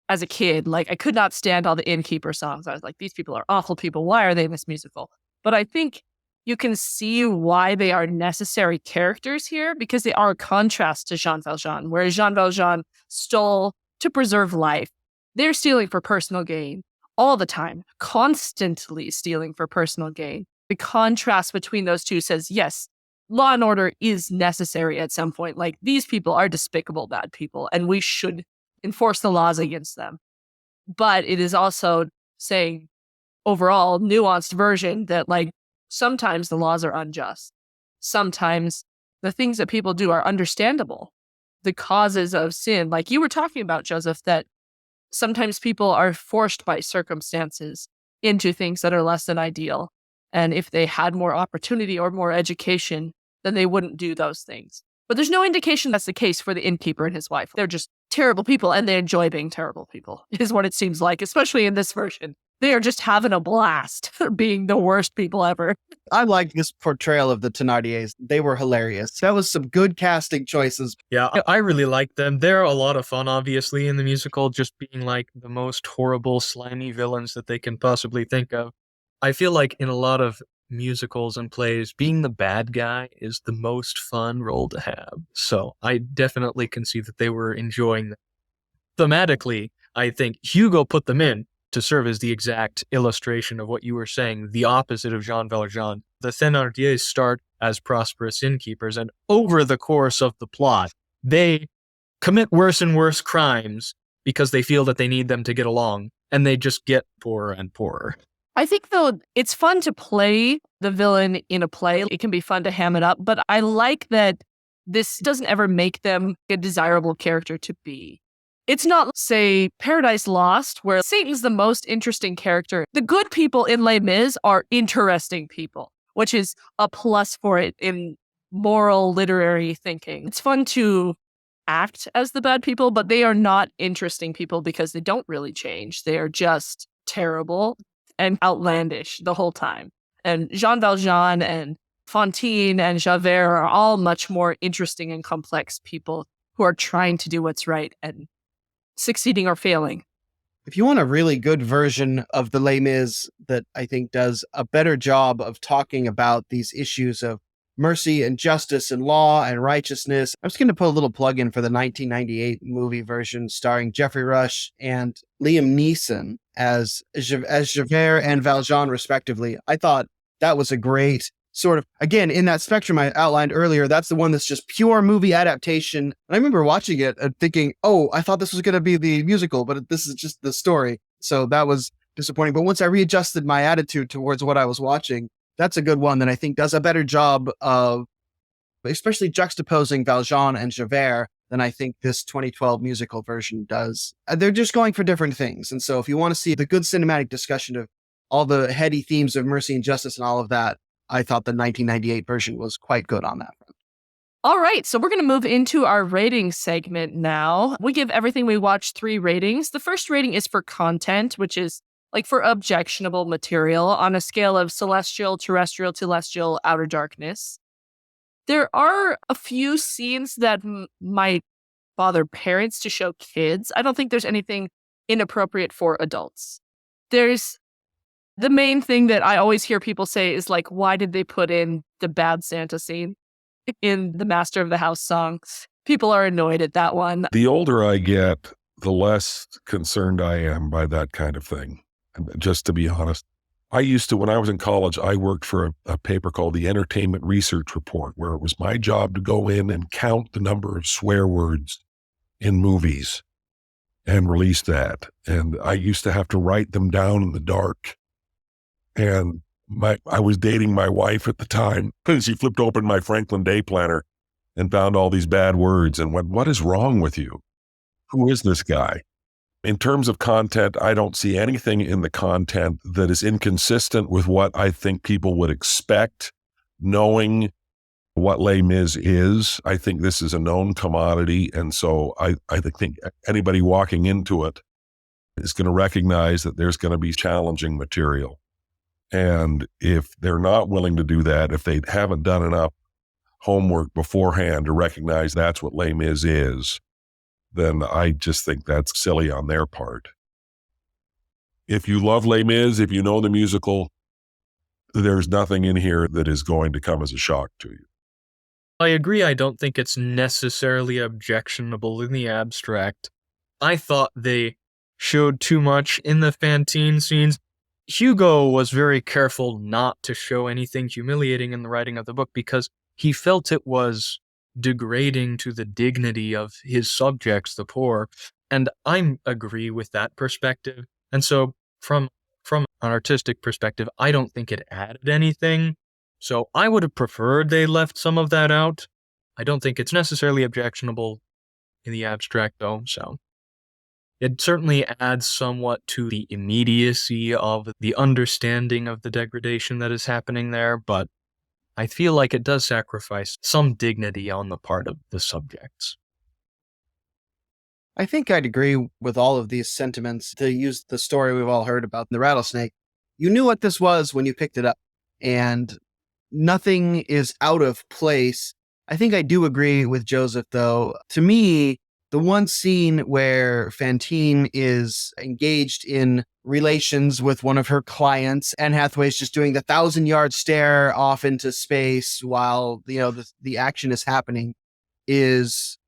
as a kid. Like, I could not stand all the innkeeper songs. I was like, these people are awful people. Why are they in this musical? But I think you can see why they are necessary characters here, because they are a contrast to Jean Valjean, whereas Jean Valjean stole to preserve life. They're stealing for personal gain all the time, constantly stealing for personal gain. The contrast between those two says, yes, law and order is necessary at some point. Like, these people are despicable, bad people, and we should enforce the laws against them. But it is also saying, overall, nuanced version that, like, sometimes the laws are unjust. Sometimes the things that people do are understandable. The causes of sin, like you were talking about, Joseph, that sometimes people are forced by circumstances into things that are less than ideal. And if they had more opportunity or more education, then they wouldn't do those things. But there's no indication that's the case for the innkeeper and his wife. They're just terrible people, and they enjoy being terrible people, is what it seems like, especially in this version. They are just having a blast being the worst people ever. I like this portrayal of the Thenardiers. They were hilarious. That was some good casting choices. Yeah, I really like them. They're a lot of fun, obviously, in the musical, just being like the most horrible, slimy villains that they can possibly think of. I feel like in a lot of musicals and plays, being the bad guy is the most fun role to have. So I definitely can see that they were enjoying that. Thematically, I think Hugo put them in to serve as the exact illustration of what you were saying, the opposite of Jean Valjean. The Thenardiers start as prosperous innkeepers, and over the course of the plot, they commit worse and worse crimes because they feel that they need them to get along, and they just get poorer and poorer. I think, though, it's fun to play the villain in a play. It can be fun to ham it up, but I like that this doesn't ever make them a desirable character to be. It's not, say, Paradise Lost, where Satan's the most interesting character. The good people in Les Mis are interesting people, which is a plus for it in moral literary thinking. It's fun to act as the bad people, but they are not interesting people because they don't really change. They are just terrible and outlandish the whole time. And Jean Valjean and Fantine and Javert are all much more interesting and complex people who are trying to do what's right and succeeding or failing. If you want a really good version of the Les Mis that I think does a better job of talking about these issues of mercy and justice and law and righteousness, I'm just going to put a little plug in for the 1998 movie version starring Jeffrey Rush and Liam Neeson as Javert and Valjean, respectively. I thought that was a great sort of, again, in that spectrum I outlined earlier, that's the one that's just pure movie adaptation. And I remember watching it and thinking, oh, I thought this was going to be the musical, but this is just the story. So that was disappointing. But once I readjusted my attitude towards what I was watching, that's a good one that I think does a better job of especially juxtaposing Valjean and Javert than I think this 2012 musical version does. They're just going for different things. And so if you want to see the good cinematic discussion of all the heady themes of mercy and justice and all of that, I thought the 1998 version was quite good on that front. All right, so we're going to move into our rating segment now. We give everything we watch 3 ratings. The first rating is for content, which is like for objectionable material on a scale of celestial, terrestrial, telestial, outer darkness. There are a few scenes that might bother parents to show kids. I don't think there's anything inappropriate for adults. There's the main thing that I always hear people say is like, why did they put in the bad Santa scene in the Master of the House song? People are annoyed at that one. The older I get, the less concerned I am by that kind of thing. Just to be honest, I used to, when I was in college, I worked for a paper called the Entertainment Research Report, where it was my job to go in and count the number of swear words in movies and release that. And I used to have to write them down in the dark. And I was dating my wife at the time, and she flipped open my Franklin Day Planner and found all these bad words and went, "What is wrong with you? Who is this guy?" In terms of content, I don't see anything in the content that is inconsistent with what I think people would expect, knowing what Les Mis is. I think this is a known commodity, and so I think anybody walking into it is going to recognize that there's going to be challenging material. And if they're not willing to do that, if they haven't done enough homework beforehand to recognize that's what Les Mis is, then I just think that's silly on their part. If you love Les Mis, if you know the musical, there's nothing in here that is going to come as a shock to you. I agree. I don't think it's necessarily objectionable in the abstract. I thought they showed too much in the Fantine scenes. Hugo was very careful not to show anything humiliating in the writing of the book because he felt it was degrading to the dignity of his subjects, the poor. And I agree with that perspective. And so from an artistic perspective, I don't think it added anything. So I would have preferred they left some of that out. I don't think it's necessarily objectionable in the abstract, though, so it certainly adds somewhat to the immediacy of the understanding of the degradation that is happening there, but I feel like it does sacrifice some dignity on the part of the subjects. I think I'd agree with all of these sentiments. To use the story we've all heard about the rattlesnake, you knew what this was when you picked it up, and nothing is out of place. I think I do agree with Joseph, though. To me, the one scene where Fantine is engaged in relations with one of her clients, Anne Hathaway's just doing the 1,000-yard stare off into space while the action is happening, is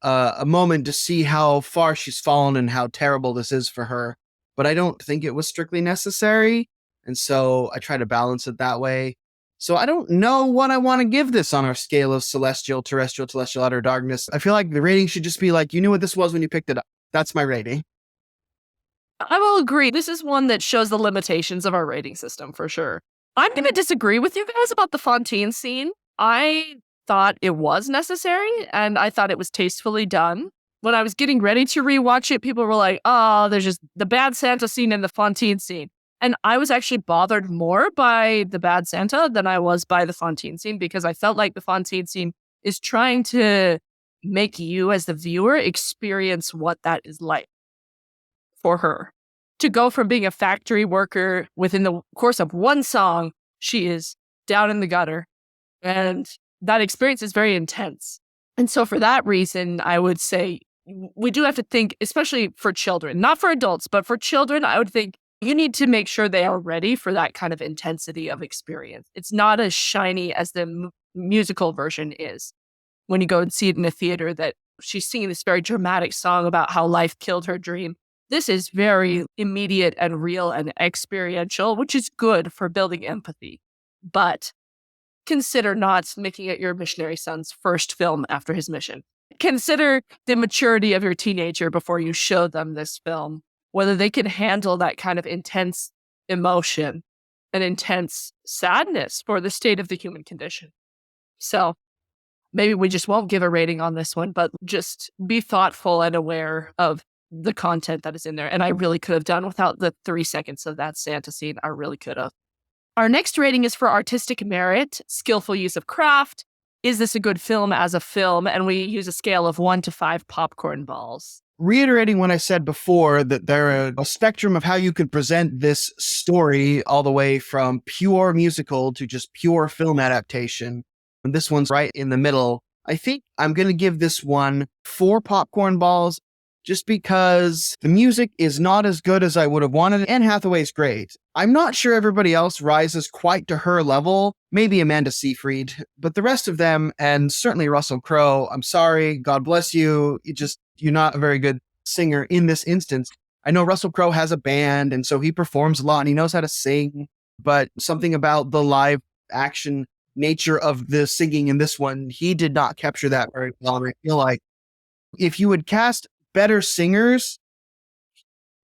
a moment to see how far she's fallen and how terrible this is for her. But I don't think it was strictly necessary, and so I try to balance it that way. So I don't know what I want to give this on our scale of celestial, terrestrial, telestial, utter darkness. I feel like the rating should just be like, you knew what this was when you picked it up. That's my rating. I will agree. This is one that shows the limitations of our rating system for sure. I'm going to disagree with you guys about the Fantine scene. I thought it was necessary and I thought it was tastefully done. When I was getting ready to rewatch it, people were like, "Oh, there's just the bad Santa scene and the Fantine scene." And I was actually bothered more by the bad Santa than I was by the Fantine scene because I felt like the Fantine scene is trying to make you as the viewer experience what that is like for her. To go from being a factory worker within the course of one song, she is down in the gutter. And that experience is very intense. And so for that reason, I would say we do have to think, especially for children, not for adults, but for children, I would think you need to make sure they are ready for that kind of intensity of experience. It's not as shiny as the musical version is. When you go and see it in a theater, that she's singing this very dramatic song about how life killed her dream. This is very immediate and real and experiential, which is good for building empathy. But consider not making it your missionary son's first film after his mission. Consider the maturity of your teenager before you show them this film, whether they can handle that kind of intense emotion and intense sadness for the state of the human condition. So maybe we just won't give a rating on this one, but just be thoughtful and aware of the content that is in there. And I really could have done without the 3 seconds of that Santa scene. I really could have. Our next rating is for artistic merit, skillful use of craft. Is this a good film as a film? And we use a scale of 1 to 5 popcorn balls. Reiterating what I said before, that there are a spectrum of how you could present this story, all the way from pure musical to just pure film adaptation. And this one's right in the middle. I think I'm going to give this one 4 popcorn balls, just because the music is not as good as I would have wanted. Anne Hathaway's great. I'm not sure everybody else rises quite to her level. Maybe Amanda Seyfried, but the rest of them, and certainly Russell Crowe, I'm sorry, God bless you. You're not a very good singer in this instance. I know Russell Crowe has a band, and so he performs a lot and he knows how to sing, but something about the live action nature of the singing in this one, he did not capture that very well. And I feel like if you would cast better singers,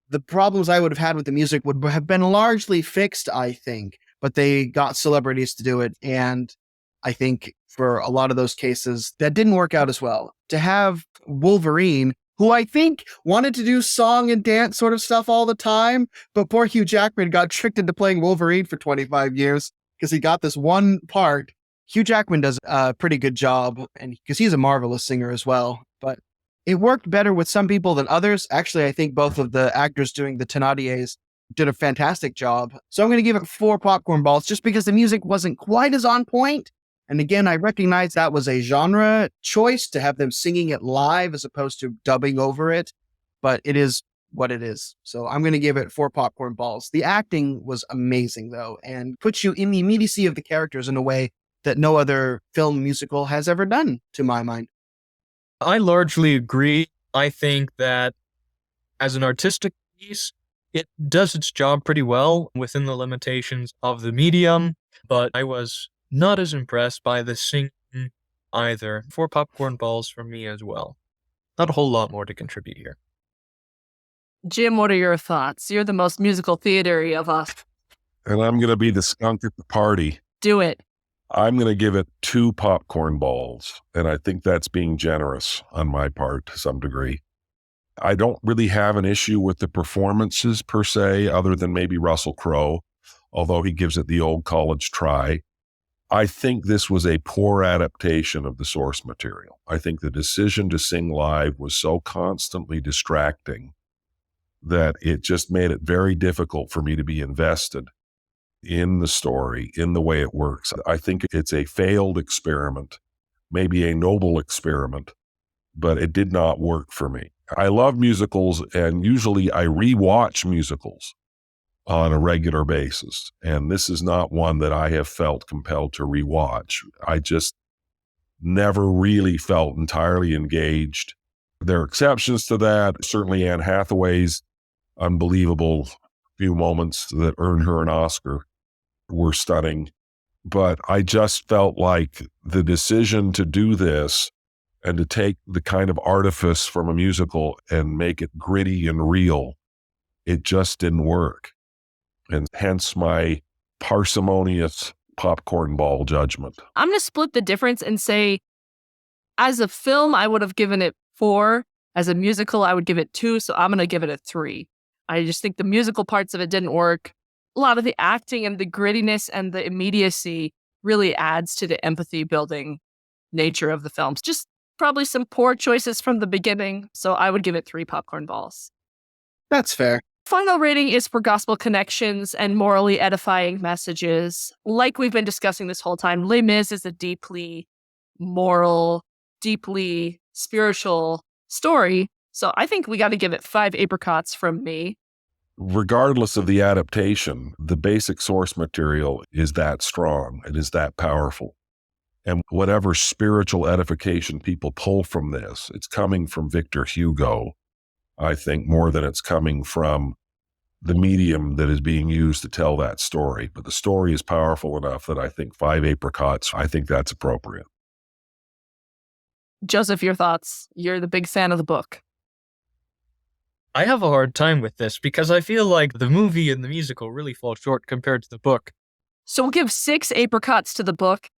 the problems I would have had with the music would have been largely fixed, I think. but they got celebrities to do it. And I think for a lot of those cases, that didn't work out as well. To have Wolverine, who I think wanted to do song and dance sort of stuff all the time, but poor Hugh Jackman got tricked into playing Wolverine for 25 years because he got this one part. Hugh Jackman does a pretty good job, and because he's a marvelous singer as well, but it worked better with some people than others. Actually, I think both of the actors doing the Thenadiers did a fantastic job. So I'm going to give it 4 popcorn balls just because the music wasn't quite as on point. And again, I recognize that was a genre choice to have them singing it live as opposed to dubbing over it, but it is what it is. So I'm going to give it 4 popcorn balls. The acting was amazing, though, and puts you in the immediacy of the characters in a way that no other film musical has ever done, to my mind. I largely agree. I think that as an artistic piece, it does its job pretty well within the limitations of the medium, but I was not as impressed by the singing either. 4 popcorn balls from me as well. Not a whole lot more to contribute here. Jim, what are your thoughts? You're the most musical theater-y of us. And I'm going to be the skunk at the party. Do it. I'm going to give it 2 popcorn balls, and I think that's being generous on my part to some degree. I don't really have an issue with the performances per se, other than maybe Russell Crowe, although he gives it the old college try. I think this was a poor adaptation of the source material. I think the decision to sing live was so constantly distracting that it just made it very difficult for me to be invested in the story, in the way it works. I think it's a failed experiment, maybe a noble experiment, but it did not work for me. I love musicals, and usually I rewatch musicals on a regular basis, and this is not one that I have felt compelled to rewatch. I just never really felt entirely engaged. There are exceptions to that. Certainly Anne Hathaway's unbelievable few moments that earned her an Oscar were stunning, but I just felt like the decision to do this and to take the kind of artifice from a musical and make it gritty and real, it just didn't work. And hence my parsimonious popcorn ball judgment. I'm going to split the difference and say, as a film, I would have given it 4. As a musical, I would give it 2. So I'm going to give it a 3. I just think the musical parts of it didn't work. A lot of the acting and the grittiness and the immediacy really adds to the empathy building nature of the films. Just probably some poor choices from the beginning. So I would give it 3 popcorn balls. That's fair. Final rating is for gospel connections and morally edifying messages. Like we've been discussing this whole time, Les Mis is a deeply moral, deeply spiritual story. So I think we got to give it 5 apricots from me. Regardless of the adaptation, the basic source material is that strong. It is that powerful. And whatever spiritual edification people pull from this, it's coming from Victor Hugo, I think, more than it's coming from the medium that is being used to tell that story. But the story is powerful enough that I think 5 apricots, I think that's appropriate. Joseph, your thoughts? You're the big fan of the book. I have a hard time with this because I feel like the movie and the musical really fall short compared to the book. So we'll give 6 apricots to the book.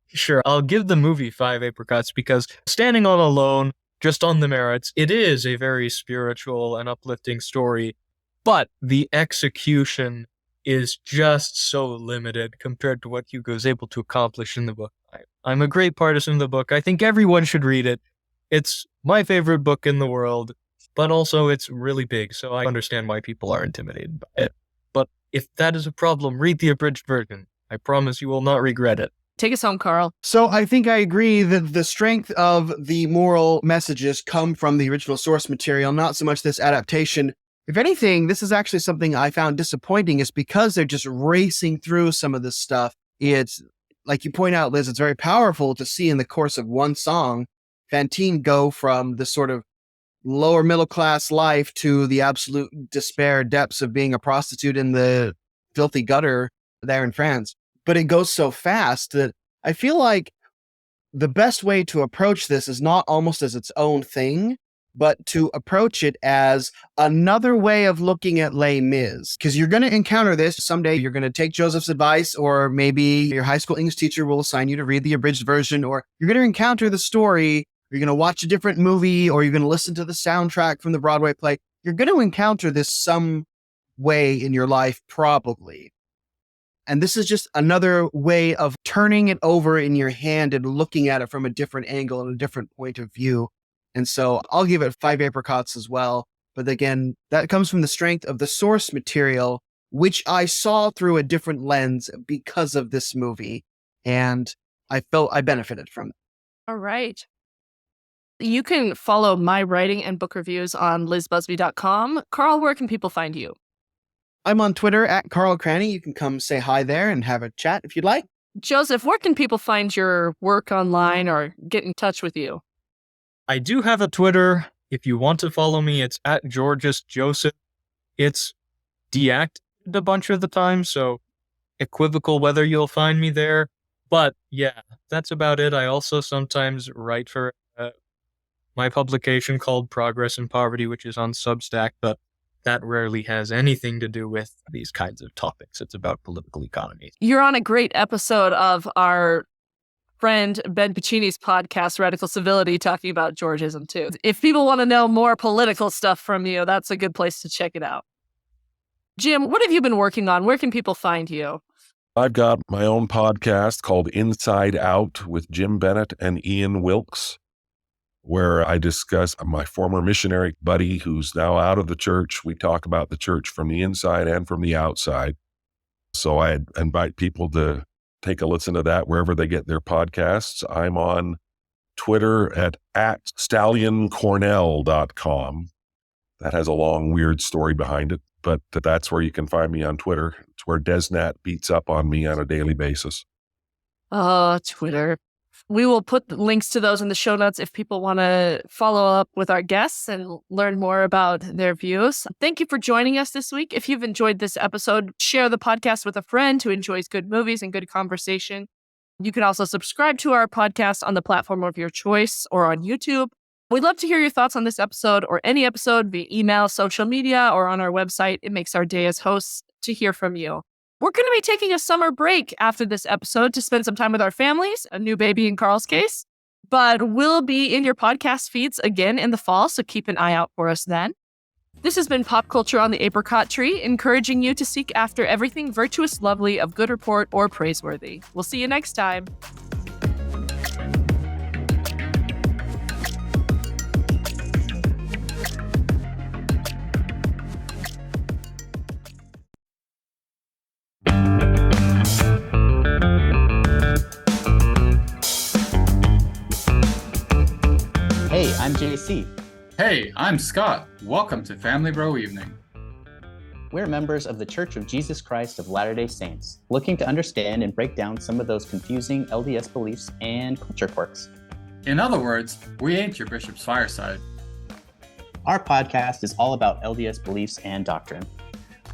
Sure, I'll give the movie 5 apricots because standing on alone, just on the merits, it is a very spiritual and uplifting story, but the execution is just so limited compared to what Hugo's able to accomplish in the book. I'm a great partisan of the book. I think everyone should read it. It's my favorite book in the world, but also it's really big, so I understand why people are intimidated by it. But if that is a problem, read the abridged version. I promise you will not regret it. Take us home, Carl. So I think I agree that the strength of the moral messages come from the original source material, not so much this adaptation. If anything, this is actually something I found disappointing, is because they're just racing through some of this stuff. It's, like you point out, Liz, it's very powerful to see in the course of one song, Fantine go from the sort of lower middle class life to the absolute despair depths of being a prostitute in the filthy gutter there in France. But it goes so fast that I feel like the best way to approach this is not almost as its own thing, but to approach it as another way of looking at Les Mis. Because you're going to encounter this someday. You're going to take Joseph's advice, or maybe your high school English teacher will assign you to read the abridged version, or you're going to encounter the story, or you're going to watch a different movie, or you're going to listen to the soundtrack from the Broadway play. You're going to encounter this some way in your life, probably. And this is just another way of turning it over in your hand and looking at it from a different angle and a different point of view. And so I'll give it 5 apricots as well. But again, that comes from the strength of the source material, which I saw through a different lens because of this movie. And I felt I benefited from it. All right. You can follow my writing and book reviews on lizbusby.com. Carl, where can people find you? I'm on Twitter at Carl Cranney. You can come say hi there and have a chat if you'd like. Joseph, where can people find your work online or get in touch with you? I do have a Twitter. If you want to follow me, it's at Georges Joseph. It's deactivated a bunch of the time, so equivocal whether you'll find me there. But yeah, that's about it. I also sometimes write for my publication called Progress in Poverty, which is on Substack, but that rarely has anything to do with these kinds of topics. It's about political economy. You're on a great episode of our friend Ben Pacini's podcast, Radical Civility, talking about Georgism too. If people want to know more political stuff from you, that's a good place to check it out. Jim, what have you been working on? Where can people find you? I've got my own podcast called Inside Out with Jim Bennett and Ian Wilkes, where I discuss my former missionary buddy who's now out of the church. We talk about the church from the inside and from the outside. So I invite people to take a listen to that wherever they get their podcasts. I'm on Twitter at stallioncornell.com. That has a long, weird story behind it, but that's where you can find me on Twitter. It's where Desnat beats up on me on a daily basis. Oh, Twitter. We will put the links to those in the show notes if people want to follow up with our guests and learn more about their views. Thank you for joining us this week. If you've enjoyed this episode, share the podcast with a friend who enjoys good movies and good conversation. You can also subscribe to our podcast on the platform of your choice or on YouTube. We'd love to hear your thoughts on this episode or any episode via email, social media, or on our website. It makes our day as hosts to hear from you. We're going to be taking a summer break after this episode to spend some time with our families, a new baby in Carl's case, but we'll be in your podcast feeds again in the fall, so keep an eye out for us then. This has been Pop Culture on the Apricot Tree, encouraging you to seek after everything virtuous, lovely, of good report, or praiseworthy. We'll see you next time. Hey, I'm JC. Hey, I'm Scott. Welcome to Family Bro Evening. We're members of the Church of Jesus Christ of Latter-day Saints, looking to understand and break down some of those confusing LDS beliefs and culture quirks. In other words, we ain't your bishop's fireside. Our podcast is all about LDS beliefs and doctrine.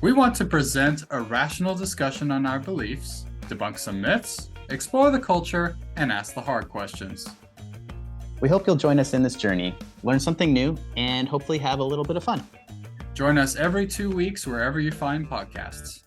We want to present a rational discussion on our beliefs, debunk some myths, explore the culture, and ask the hard questions. We hope you'll join us in this journey, learn something new, and hopefully have a little bit of fun. Join us every 2 weeks wherever you find podcasts.